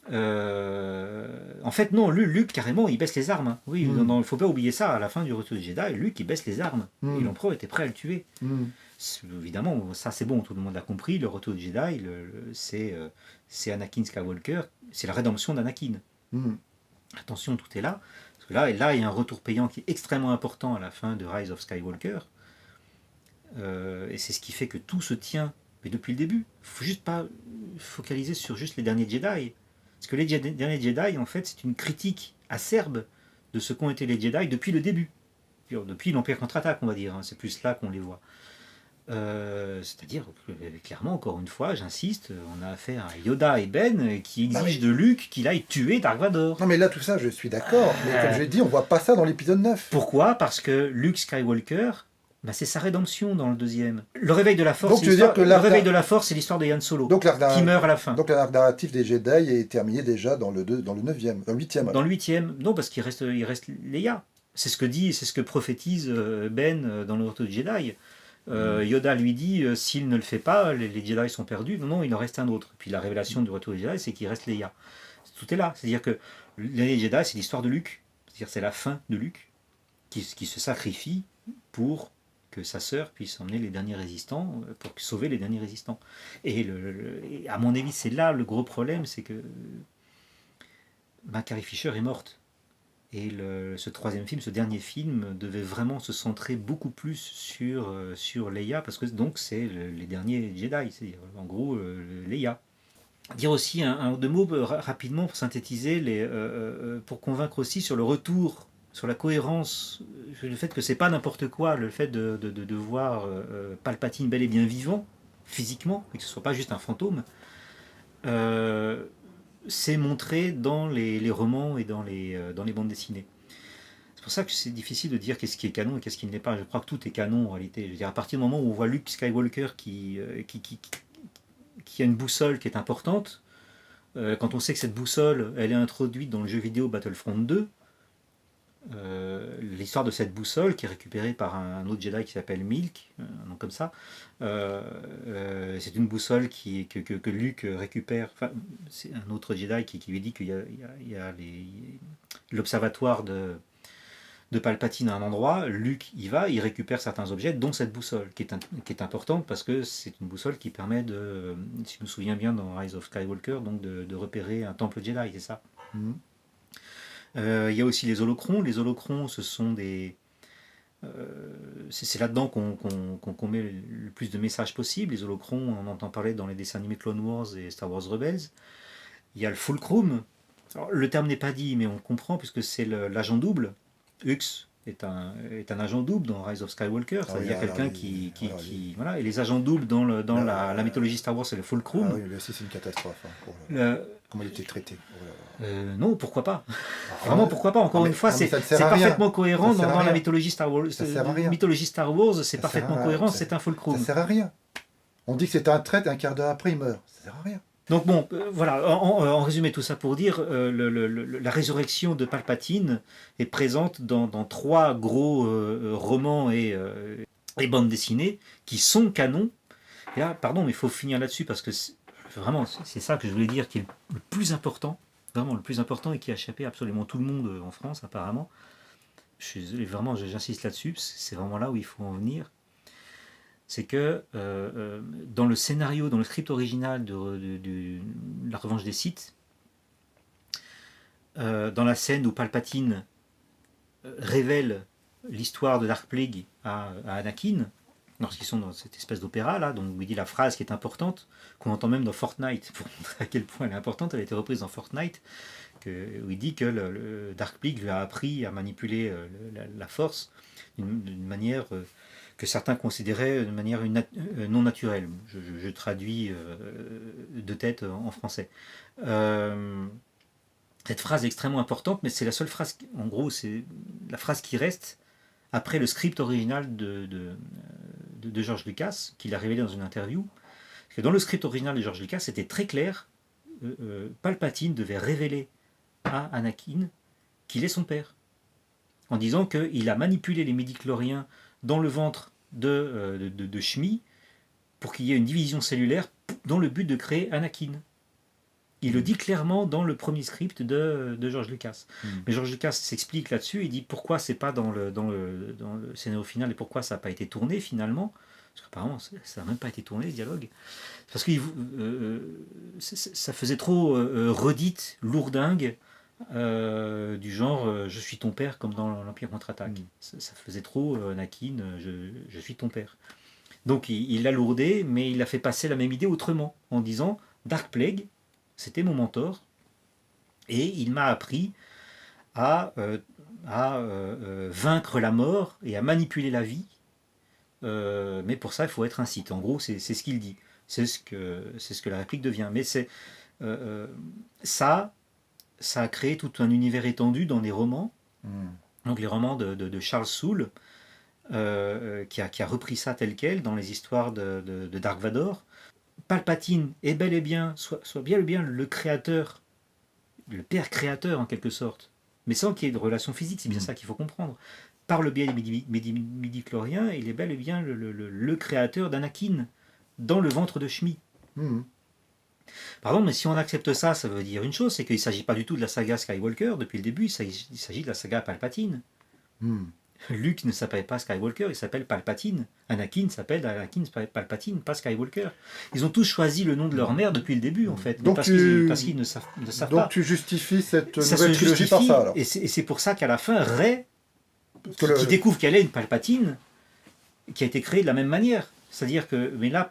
En fait non, Luke carrément il baisse les armes. Hein. Oui, il ne faut pas oublier ça. À la fin du Retour du Jedi, Luke il baisse les armes. Et l'empereur était prêt à le tuer. évidemment, ça c'est bon, tout le monde l'a compris, le retour du Jedi, c'est Anakin Skywalker, c'est la rédemption d'Anakin. Hmm. Attention, tout est là. Parce que là, il y a un retour payant qui est extrêmement important à la fin de Rise of Skywalker. Et c'est ce qui fait que tout se tient, mais depuis le début. Il ne faut juste pas focaliser sur juste les derniers Jedi. Parce que les derniers Jedi, en fait, c'est une critique acerbe de ce qu'ont été les Jedi depuis le début. Depuis l'Empire contre-attaque, on va dire. C'est plus là qu'on les voit. C'est-à-dire, clairement, encore une fois, j'insiste, on a affaire à Yoda et Ben qui exigent de Luke qu'il aille tuer Dark Vador. Non mais là tout ça je suis d'accord, mais comme je l'ai dit, on voit pas ça dans l'épisode 9. Pourquoi ? Parce que Luke Skywalker, c'est sa rédemption dans le deuxième. Le réveil de la Force, Donc, le réveil de la Force, c'est l'histoire de Han Solo, qui meurt à la fin. Donc l'arc narratif des Jedi est terminé déjà dans le 9e, dans le 8e. Dans le 8e, non, parce qu'il reste Leia. C'est ce que prophétise Ben dans le Retour du Jedi. Yoda lui dit s'il ne le fait pas, les Jedi sont perdus. Non, il en reste un autre. Puis la révélation du Retour du Jedi, c'est qu'il reste Leia. Tout est là. C'est-à-dire que les Jedi, c'est l'histoire de Luke. C'est-à-dire c'est la fin de Luke qui se sacrifie pour que sa sœur puisse emmener les derniers résistants, pour sauver les derniers résistants. Et à mon avis, c'est là le gros problème, c'est que Carrie Fisher est morte. Et ce troisième film, ce dernier film, devait vraiment se centrer beaucoup plus sur Leia, parce que donc c'est les derniers Jedi, c'est-à-dire en gros Leia. Dire aussi deux mots rapidement pour synthétiser, pour convaincre aussi sur le retour, sur la cohérence, le fait que c'est pas n'importe quoi, le fait de voir Palpatine bel et bien vivant, physiquement, et que ce soit pas juste un fantôme. C'est montré dans les romans et dans les bandes dessinées. C'est pour ça que c'est difficile de dire qu'est-ce qui est canon et qu'est-ce qui ne l'est pas. Je crois que tout est canon en réalité. Je veux dire, à partir du moment où on voit Luke Skywalker qui a une boussole qui est importante, quand on sait que cette boussole, elle est introduite dans le jeu vidéo Battlefront 2, l'histoire de cette boussole qui est récupérée par un autre Jedi qui s'appelle Milk, un nom comme ça, c'est une boussole que Luke récupère. Enfin, c'est un autre Jedi qui lui dit qu'il y a l'observatoire de Palpatine à un endroit. Luke y va, il récupère certains objets, dont cette boussole qui est importante parce que c'est une boussole qui permet si je me souviens bien dans Rise of Skywalker, donc de repérer un temple Jedi, c'est ça. Il y a aussi les holocrons. Les holocrons, ce sont des... c'est là-dedans qu'on met le plus de messages possible. Les holocrons, on entend parler dans les dessins animés Clone Wars et Star Wars Rebels. Il y a le fulcrum. Alors, le terme n'est pas dit, mais on comprend puisque c'est l'agent double. Hux est un agent double dans Rise of Skywalker, c'est-à-dire quelqu'un qui voilà. Et les agents doubles dans la mythologie Star Wars, c'est le fulcrum. Ah oui, là aussi c'est une catastrophe. Comment il était traité. Non, pourquoi pas. Vraiment, pourquoi pas. Encore une fois, c'est parfaitement cohérent dans la mythologie Star Wars. Mythologie Star Wars, c'est parfaitement cohérent, c'est un fulcrum. Ça sert à rien. On dit que c'est un traître, un quart d'heure après, il meurt. Ça sert à rien. Donc bon, voilà, en résumé tout ça pour dire, la résurrection de Palpatine est présente dans 3 gros romans et bandes dessinées qui sont canons. Et là, pardon, mais il faut finir là-dessus parce que vraiment, c'est ça que je voulais dire qui est le plus important, vraiment le plus important et qui a échappé absolument tout le monde en France apparemment. Je suis désolé, vraiment, j'insiste là-dessus, c'est vraiment là où il faut en venir. C'est que dans le scénario, dans le script original de La Revanche des Sith, dans la scène où Palpatine révèle l'histoire de Dark Plague à Anakin, lorsqu'ils sont dans cette espèce d'opéra là, donc où il dit la phrase qui est importante, qu'on entend même dans Fortnite, pour montrer à quel point elle est importante, elle a été reprise dans Fortnite, où il dit que le Dark Plague lui a appris à manipuler la force d'une manière... que certains considéraient de manière non naturelle. Je traduis de tête en français. Cette phrase est extrêmement importante, mais c'est la seule phrase, en gros, c'est la phrase qui reste après le script original de George Lucas, qu'il a révélé dans une interview. Parce que dans le script original de George Lucas, c'était très clair, Palpatine devait révéler à Anakin qu'il est son père, en disant qu'il a manipulé les midi-chloriens dans le ventre de Shmi pour qu'il y ait une division cellulaire dans le but de créer Anakin. Il le dit clairement dans le premier script de George Lucas. Mais George Lucas s'explique là-dessus, il dit pourquoi c'est pas dans le scénario final et pourquoi ça n'a pas été tourné finalement. Parce qu'apparemment, ça n'a même pas été tourné, ce dialogue. Parce que ça faisait trop redite, lourdingue, du genre je suis ton père, comme dans l'Empire contre-attaque. Ça faisait trop Anakin, je suis ton père. Donc il l'a lourdé, mais il a fait passer la même idée autrement, en disant Dark Plague, c'était mon mentor, et il m'a appris à vaincre la mort et à manipuler la vie. Mais pour ça, il faut être un Sith. En gros, c'est ce qu'il dit. C'est ce que la réplique devient. Mais ça a créé tout un univers étendu dans les romans. Donc les romans de Charles Soule, qui a repris ça tel quel dans les histoires de Dark Vador. Palpatine est bel et bien, soit bien le créateur, le père créateur en quelque sorte, mais sans qu'il y ait de relation physique, c'est bien ça qu'il faut comprendre. Par le biais des midi-chloriens, il est bel et bien le créateur d'Anakin dans le ventre de Shmi. Pardon, mais si on accepte ça, ça veut dire une chose, c'est qu'il ne s'agit pas du tout de la saga Skywalker depuis le début, il s'agit de la saga Palpatine. Luke ne s'appelle pas Skywalker, il s'appelle Palpatine. Anakin s'appelle Anakin Palpatine, pas Skywalker. Ils ont tous choisi le nom de leur mère depuis le début, en fait, parce qu'ils ne savent pas. Donc tu justifies cette nouvelle trilogie par ça, alors. Et c'est pour ça qu'à la fin, Rey, qui découvre qu'elle est une Palpatine, qui a été créée de la même manière. C'est-à-dire que, mais là,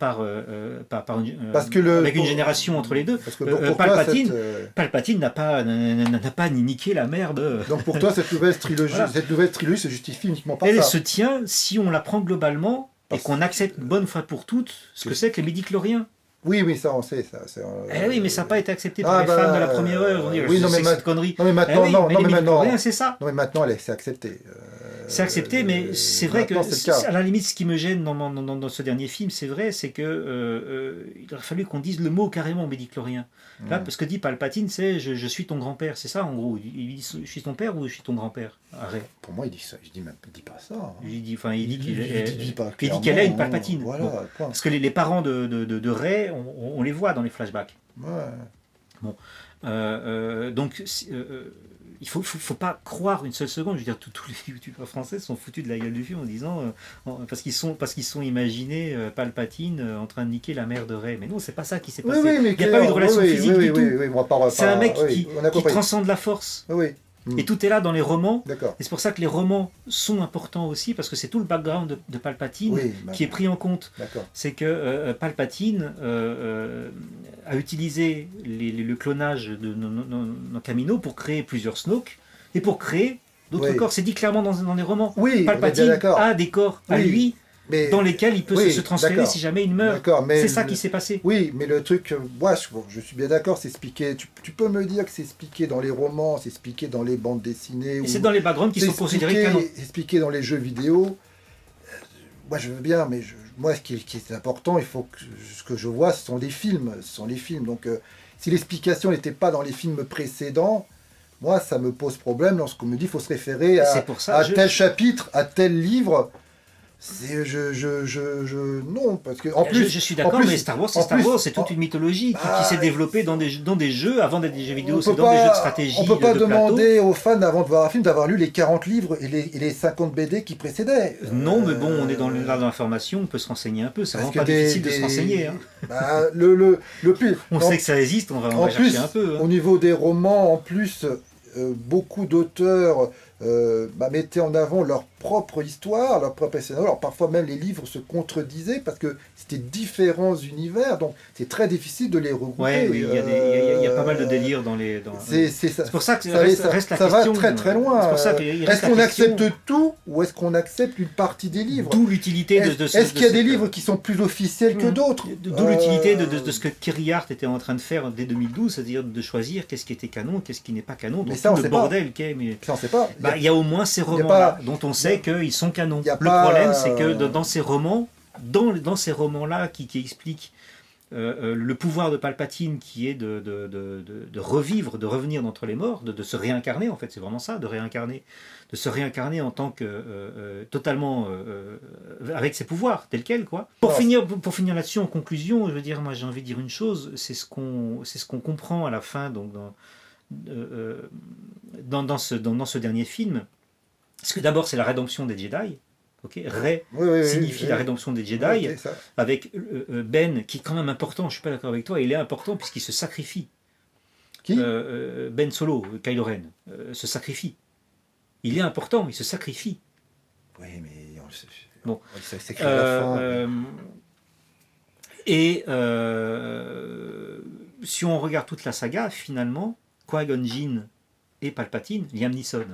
avec une génération entre les deux, Palpatine n'a pas niqué la mère de... Donc pour toi, cette nouvelle trilogie se justifie uniquement par ça. Elle se tient si on la prend globalement et qu'on accepte une bonne fois pour toutes ce que c'est que les midi-chloriens. Oui, ça on sait. Ça, oui, mais ça n'a pas été accepté par les fans de la première heure. Oui, non, mais cette connerie. Non, mais maintenant, c'est ça. Non, mais maintenant, c'est accepté. C'est accepté, mais c'est vrai que, à la limite, ce qui me gêne dans ce dernier film, c'est vrai, c'est que il aurait fallu qu'on dise le mot carrément midi-chlorien. Là, parce que dit Palpatine, c'est je suis ton grand-père, c'est ça en gros. Il dit je suis ton père ou je suis ton grand-père. Arrête. Pour moi, il dit ça. Il dit pas ça. Hein. Il dit qu'elle est une Palpatine. Voilà, bon. Parce que les parents de Rey, on les voit dans les flashbacks. Ouais. Bon. Donc, il faut pas croire une seule seconde. Je veux dire, tous les youtubeurs français sont foutus de la gueule du film en disant parce qu'ils sont imaginés Palpatine en train de niquer la mère de Rey. Mais non, c'est pas ça qui s'est passé. Oui, il n'y a pas eu de relation physique du tout. C'est un mec qui transcende la force. Oui. Et tout est là dans les romans. D'accord. Et c'est pour ça que les romans sont importants aussi, parce que c'est tout le background de Palpatine qui est pris en compte. D'accord. C'est que Palpatine a utilisé le clonage de Camino pour créer plusieurs Snoke et pour créer d'autres corps. C'est dit clairement dans les romans. Oui, Palpatine a des corps à lui. Mais, dans lesquels il peut se transférer si jamais il meurt. C'est ça qui s'est passé. Oui, mais le truc, moi je suis bien d'accord, c'est expliqué. Tu peux me dire que c'est expliqué dans les romans, c'est expliqué dans les bandes dessinées. Et c'est dans les backgrounds qui sont considérés canon. C'est expliqué dans les jeux vidéo. Moi je veux bien, mais moi ce qui est important, ce que je vois, ce sont les films. Donc si l'explication n'était pas dans les films précédents, moi ça me pose problème lorsqu'on me dit qu'il faut se référer à tel chapitre, à tel livre. Non, parce que en plus je suis d'accord, mais Star Wars, c'est toute une mythologie qui s'est développée dans des jeux avant d'être des jeux vidéo, c'est dans des jeux de stratégie. On peut pas demander aux fans avant de voir un film d'avoir lu les 40 livres et les 50 BD qui précédaient. Non, mais bon, on est dans l'information, on peut se renseigner un peu, c'est vraiment pas difficile de se renseigner. Hein. Le plus, on sait que ça existe, on va chercher un peu. Hein. Au niveau des romans, en plus, beaucoup d'auteurs mettaient en avant leur propre histoire, leur propre scénario. Alors parfois même les livres se contredisaient parce que c'était différents univers, donc c'est très difficile de les regrouper. Oui, il y a pas mal de délire dans les... C'est pour ça que ça reste la question. Ça va très très loin. Est-ce qu'on accepte tout ou est-ce qu'on accepte une partie des livres? D'où l'utilité de ce... Est-ce qu'il y a des livres qui sont plus officiels que d'autres? D'où l'utilité de ce que Kerry Hart était en train de faire dès 2012, c'est-à-dire de choisir qu'est-ce qui était canon, qu'est-ce qui n'est pas canon, donc tout le bordel qu'est... Ça on sait pas. Il y a au moins ces romans-là dont on sait qu'ils sont canons. Le problème, c'est que dans ces romans, dans ces romans-là qui expliquent le pouvoir de Palpatine, qui est de revivre, de revenir d'entre les morts, de se réincarner, en fait, c'est vraiment ça, de se réincarner en tant que totalement avec ses pouvoirs tels quels, quoi. Pour finir là-dessus, en conclusion, je veux dire, moi j'ai envie de dire une chose, c'est ce qu'on comprend à la fin, donc dans ce dernier film. Parce que d'abord, c'est la rédemption des Jedi. Ok, Rey Oui, signifie la rédemption des Jedi, ok, ça. avec Ben, qui est quand même important, je ne suis pas d'accord avec toi, il est important puisqu'il se sacrifie. Qui? Ben Solo, Kylo Ren, se sacrifie. Il est important, il se sacrifie. Oui, mais Bon. ça s'écrit à la fin. Et si on regarde toute la saga, finalement, Qui-Gon Jinn et Palpatine, Liam Neeson,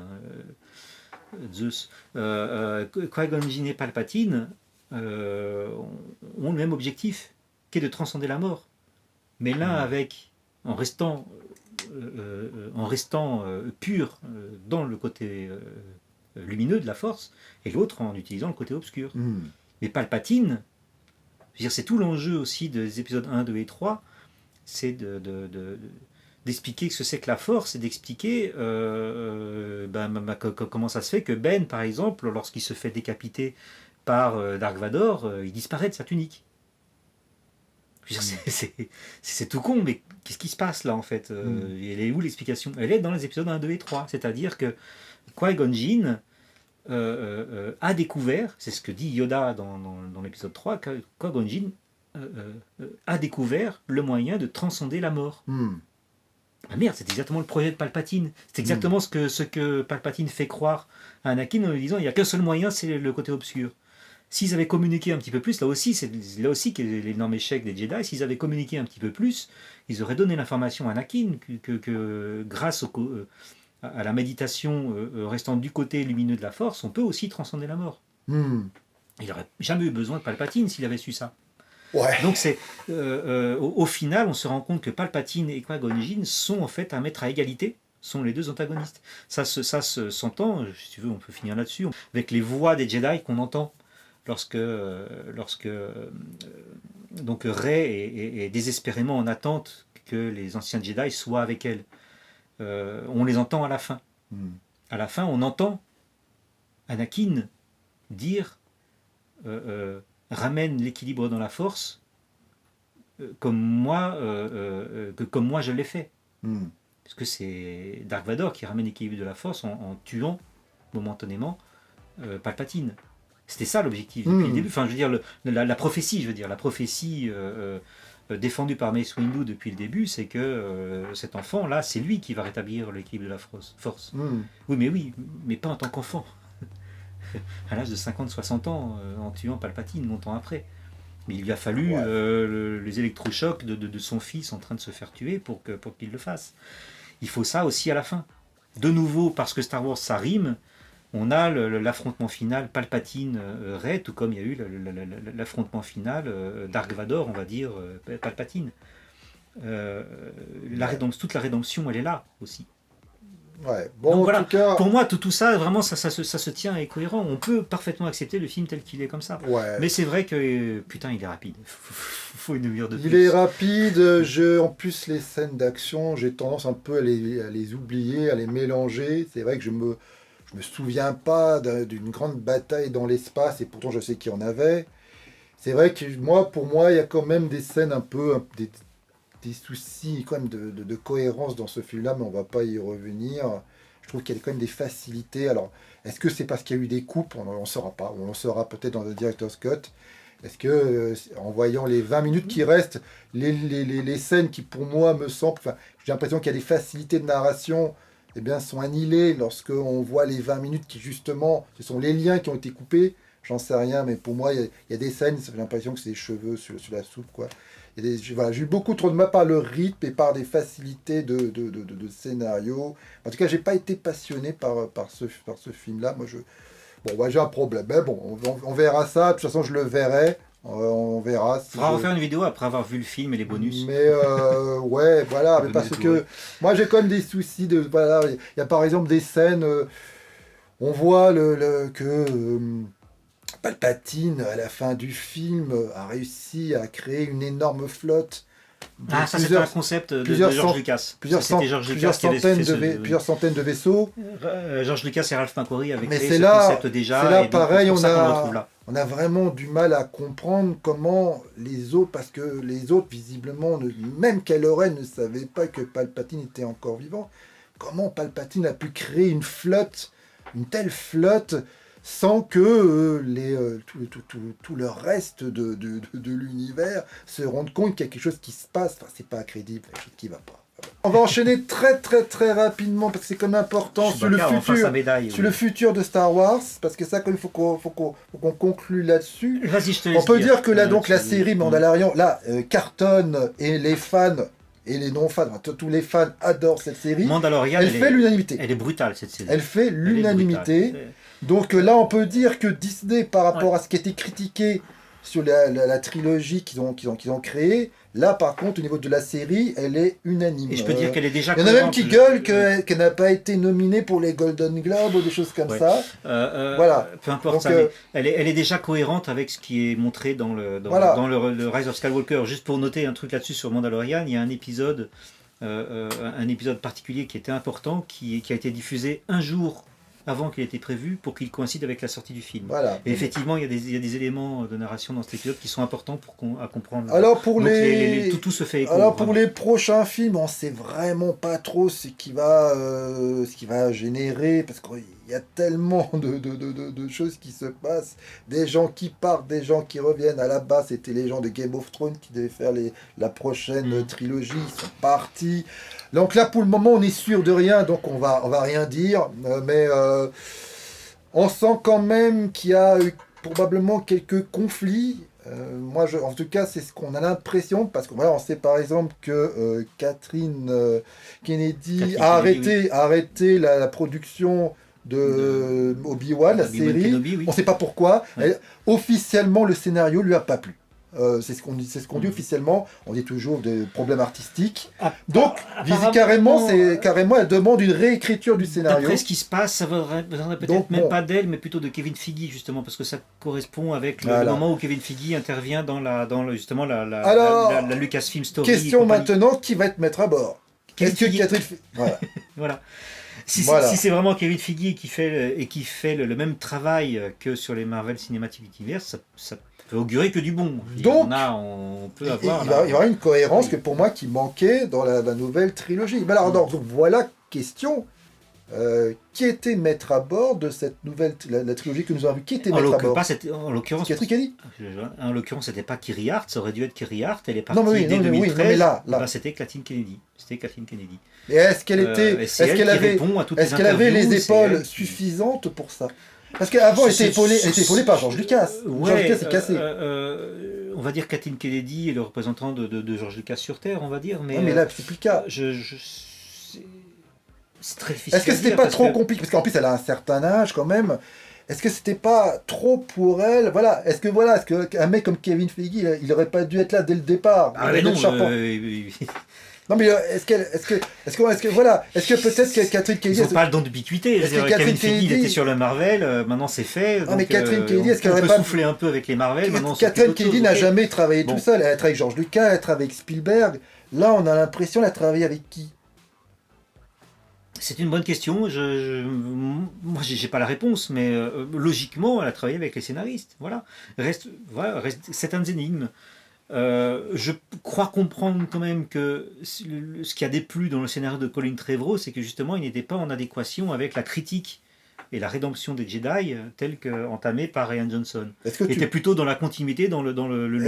Zeus, Qui-Gon Jinn et Palpatine ont le même objectif, qui est de transcender la mort. Mais l'un en restant pur dans le côté lumineux de la force, et l'autre en utilisant le côté obscur. Mais Palpatine, je veux dire, c'est tout l'enjeu aussi des épisodes 1, 2 et 3, c'est d'expliquer ce que c'est que la force et d'expliquer comment ça se fait que Ben, par exemple, lorsqu'il se fait décapiter par Dark Vador, il disparaît de sa tunique. C'est tout con, mais qu'est-ce qui se passe là en fait Elle est où l'explication? Elle est dans les épisodes 1, 2 et 3. C'est-à-dire que Qui-Gon Jinn a découvert, c'est ce que dit Yoda dans l'épisode 3, que Qui-Gon Jinn a découvert le moyen de transcender la mort. Ah merde, c'est exactement le projet de Palpatine. C'est exactement ce que Palpatine fait croire à Anakin en lui disant il n'y a qu'un seul moyen, c'est le côté obscur. S'ils avaient communiqué un petit peu plus, là aussi qu'est l'énorme échec des Jedi, s'ils avaient communiqué un petit peu plus, ils auraient donné l'information à Anakin que grâce à la méditation restant du côté lumineux de la Force, on peut aussi transcender la mort. Il n'aurait jamais eu besoin de Palpatine s'il avait su ça. Ouais. Donc au final, on se rend compte que Palpatine et Qui-Gon Jinn sont en fait à mettre à égalité, sont les deux antagonistes. Ça s'entend, si tu veux, on peut finir là-dessus, avec les voix des Jedi qu'on entend lorsque donc Rey est désespérément en attente que les anciens Jedi soient avec elle. On les entend à la fin. À la fin, on entend Anakin dire ramène l'équilibre dans la force comme moi je l'ai fait. Parce que c'est Dark Vador qui ramène l'équilibre de la force en tuant momentanément Palpatine. C'était ça l'objectif depuis le début. Enfin, je veux dire, la prophétie, défendue par Mace Windu depuis le début, c'est que cet enfant-là, c'est lui qui va rétablir l'équilibre de la force. Oui, mais pas en tant qu'enfant. À l'âge de 50-60 ans, en tuant Palpatine, longtemps après. Mais il lui a fallu les électrochocs de son fils en train de se faire tuer pour qu'il le fasse. Il faut ça aussi à la fin. De nouveau, parce que Star Wars, ça rime, on a l'affrontement final Palpatine-Rey, tout comme il y a eu l'affrontement final Dark Vador, on va dire, Palpatine. Toute la rédemption, elle est là aussi. Ouais. Bon, donc, en voilà, tout cas, pour moi, tout ça, vraiment, ça se tient et est cohérent. On peut parfaitement accepter le film tel qu'il est comme ça. Mais c'est vrai que, putain, il est rapide. Faut une demi-heure de plus. Il est rapide. En plus, les scènes d'action, j'ai tendance un peu à les oublier, à les mélanger. C'est vrai que je me souviens pas d'une grande bataille dans l'espace, et pourtant je sais qu'il y en avait. C'est vrai que pour moi, il y a quand même des scènes des soucis quand même de cohérence dans ce film-là, mais on va pas y revenir. Je trouve qu'il y a quand même des facilités. Alors, est-ce que c'est parce qu'il y a eu des coupes? On ne saura pas. On le saura peut-être dans le Director's Cut. Est-ce que, en voyant les 20 minutes qui restent, les scènes qui, pour moi, me semblent... Enfin, j'ai l'impression qu'il y a des facilités de narration, eh bien, sont annihilées lorsqu'on voit les 20 minutes qui, justement, ce sont les liens qui ont été coupés. J'en sais rien, mais pour moi, il y a des scènes, j'ai l'impression que c'est des cheveux sur la soupe, quoi. J'ai eu beaucoup trop de mal par le rythme et par des facilités de scénario. En tout cas, j'ai pas été passionné par ce film-là. Moi, j'ai un problème. Mais bon, on verra ça. De toute façon, je le verrai. On verra. On va refaire une vidéo après avoir vu le film et les bonus. Mais ouais, voilà. Mais parce que moi, j'ai quand même des soucis voilà, il y a par exemple des scènes. On voit que Palpatine, à la fin du film, a réussi à créer une énorme flotte. Ça c'était un concept de George Lucas. Plusieurs centaines de vaisseaux. George Lucas et Ralph McQuarrie avaient créé ce concept déjà. C'est là, pareil, on a vraiment du mal à comprendre comment les autres, parce que les autres, visiblement, même Kylo Ren ne savait pas que Palpatine était encore vivant. Comment Palpatine a pu créer une telle flotte sans que tout le reste de l'univers se rende compte qu'il y a quelque chose qui se passe. Enfin, c'est pas crédible, quelque chose qui va pas. On va enchaîner très très très rapidement parce que c'est comme important sur le futur de Star Wars, parce que ça, comme il faut qu'on conclue là-dessus. Vas-y, je te laisse On peut dire que là, donc, la série Mandalorian, là, cartonne, et les fans et les non-fans, tous les fans adorent cette série. Mandalorian, elle fait l'unanimité. Elle est brutale, cette série. Elle fait l'unanimité. Donc là, on peut dire que Disney, par rapport à ce qui a été critiqué sur la trilogie qu'ils ont créée, là, par contre, au niveau de la série, elle est unanime. Et je peux dire qu'elle est déjà... Il y en a même qui gueulent qu'elle n'a pas été nominée pour les Golden Globes ou des choses comme ça. Voilà. Peu importe. Donc, ça, mais elle est déjà cohérente avec ce qui est montré dans le Rise of Skywalker. Juste pour noter un truc là-dessus sur Mandalorian, il y a un épisode particulier qui était important, qui a été diffusé un jour avant qu'il était prévu pour qu'il coïncide avec la sortie du film. Voilà. Et effectivement, il y a des éléments de narration dans cet épisode qui sont importants à comprendre. Alors pour donc tout se fait écho. Alors pour les prochains films, on ne sait vraiment pas trop ce qui va générer, parce qu'il y a tellement de choses qui se passent, des gens qui partent, des gens qui reviennent. À la base, c'était les gens de Game of Thrones qui devaient faire la prochaine trilogie, ils sont partis. Donc là, pour le moment, on est sûr de rien, donc on va rien dire, mais on sent quand même qu'il y a eu probablement quelques conflits. Moi, en tout cas, c'est ce qu'on a l'impression, parce qu'on on sait par exemple que Kathleen Kennedy a arrêté la production de Obi-Wan, la série. Kenobi, oui. On ne sait pas pourquoi. Officiellement, le scénario lui a pas plu. C'est ce qu'on dit officiellement. On dit toujours des problèmes artistiques. Donc, carrément, elle demande une réécriture du scénario. Après ce qui se passe, ça ne viendrait peut-être pas d'elle, mais plutôt de Kevin Feige, justement, parce que ça correspond avec le moment où Kevin Feige intervient dans la Lucasfilm Story. Question maintenant, qui va être maître à bord? Voilà. Si c'est vraiment Kevin Feige qui fait le même travail que sur les Marvel Cinematic Universe, ça peut augurer que du bon. Donc, on peut avoir... Il y aura une cohérence que pour moi qui manquait dans la nouvelle trilogie. Mais alors, donc voilà, question. Qui était maître à bord de cette nouvelle la trilogie que nous avons vue? Qui était maître à bord? En l'occurrence, c'était pas Kiri Hart, ça aurait dû être Kiri Hart. Elle est partie dès 2013. Mais là. C'était Kathleen Kennedy. Et est-ce qu'elle avait les épaules suffisantes pour ça? Parce qu'avant, elle était épaulée par George Lucas. George Lucas est cassé. On va dire Kathleen Kennedy est le représentant de George Lucas sur Terre, on va dire. Mais, non, mais là, c'est plus le cas. C'est très difficile. Est-ce que c'était pas trop compliqué? Parce qu'en plus, elle a un certain âge quand même. Est-ce que c'était pas trop pour elle? Voilà. Est-ce qu'un mec comme Kevin Feige, il aurait pas dû être là dès le départ? Non, mais est-ce que peut-être que Catherine Kennedy... Ils n'ont pas le don d'ubiquité. Kevin Feige était sur le Marvel, maintenant c'est fait. Non, mais Catherine Kennedy, est-ce qu'elle aurait pas soufflé un peu avec les Marvel? Catherine Kennedy n'a jamais travaillé tout seul. Elle a travaillé avec George Lucas, elle a travaillé avec Spielberg. Là, on a l'impression qu'elle a travaillé avec qui? C'est une bonne question. Moi, j'ai pas la réponse, mais logiquement, elle a travaillé avec les scénaristes. Voilà. Reste certaines énigmes. Je crois comprendre quand même que ce qui a déplu dans le scénario de Colin Trevorrow, c'est que justement, il n'était pas en adéquation avec la critique et la rédemption des Jedi telle qu'entamée par Rian Johnson. Était plutôt dans la continuité, dans le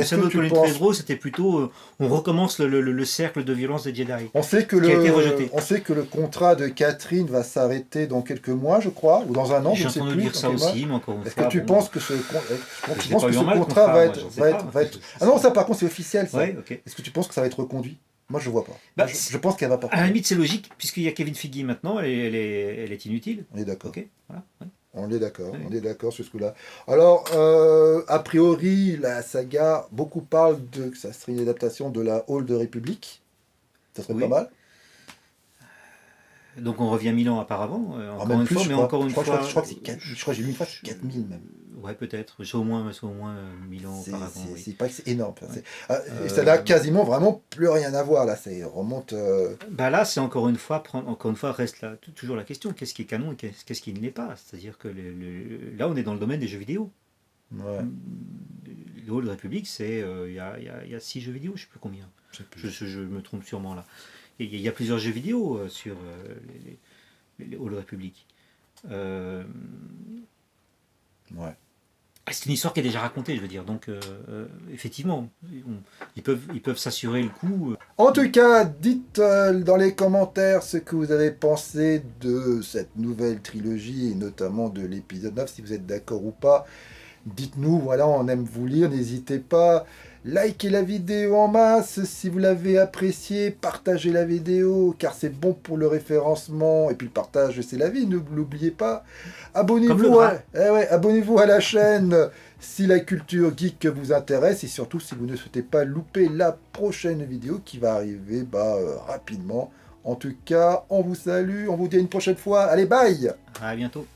scénario de Colin Trevorrow, c'était plutôt on recommence le cercle de violence des Jedi. On sait que le contrat de Catherine va s'arrêter dans quelques mois, je crois, ou dans un an, je ne sais plus. J'ai entendu dire ça aussi, mais encore une fois. Est-ce que tu penses que ce contrat va être... Ah non, ça par contre c'est officiel, ça. Ouais, okay. Est-ce que tu penses que ça va être reconduit? Moi, je vois pas. Je pense qu'elle va pas. À la limite, c'est logique, puisqu'il y a Kevin Feige maintenant, elle est inutile. On est d'accord. Okay, voilà, ouais. On est d'accord sur ce coup-là. Alors, a priori, la saga, beaucoup parlent que ça serait une adaptation de la Hall de République. Ça serait pas mal. Donc on revient 1000 ans auparavant, encore une fois, mais encore une fois... Je crois que j'ai lu une fois 4000 même. Ouais, peut-être. C'est au moins 1000 ans auparavant. C'est énorme. Ça n'a quasiment vraiment plus rien à voir, là. Ça remonte... Là, c'est encore une fois, reste là, toujours la question. Qu'est-ce qui est canon et qu'est-ce qui ne l'est pas? C'est-à-dire que là, on est dans le domaine des jeux vidéo. Ouais. Le Hall de République, c'est... Il y a 6 jeux vidéo, je ne sais plus combien. Je me trompe sûrement là. Il y a plusieurs jeux vidéo sur les Hall République. Ouais. C'est une histoire qui est déjà racontée, je veux dire. Donc, effectivement, ils peuvent s'assurer le coup. En tout cas, dites dans les commentaires ce que vous avez pensé de cette nouvelle trilogie et notamment de l'épisode 9, si vous êtes d'accord ou pas. Dites-nous, voilà, on aime vous lire, n'hésitez pas. Likez la vidéo en masse si vous l'avez appréciée, partagez la vidéo car c'est bon pour le référencement et puis le partage c'est la vie, ne l'oubliez pas. Comme le Abonnez-vous gras. abonnez-vous à la chaîne si la culture geek vous intéresse et surtout si vous ne souhaitez pas louper la prochaine vidéo qui va arriver rapidement. En tout cas, on vous salue, on vous dit à une prochaine fois. Allez, bye! À bientôt.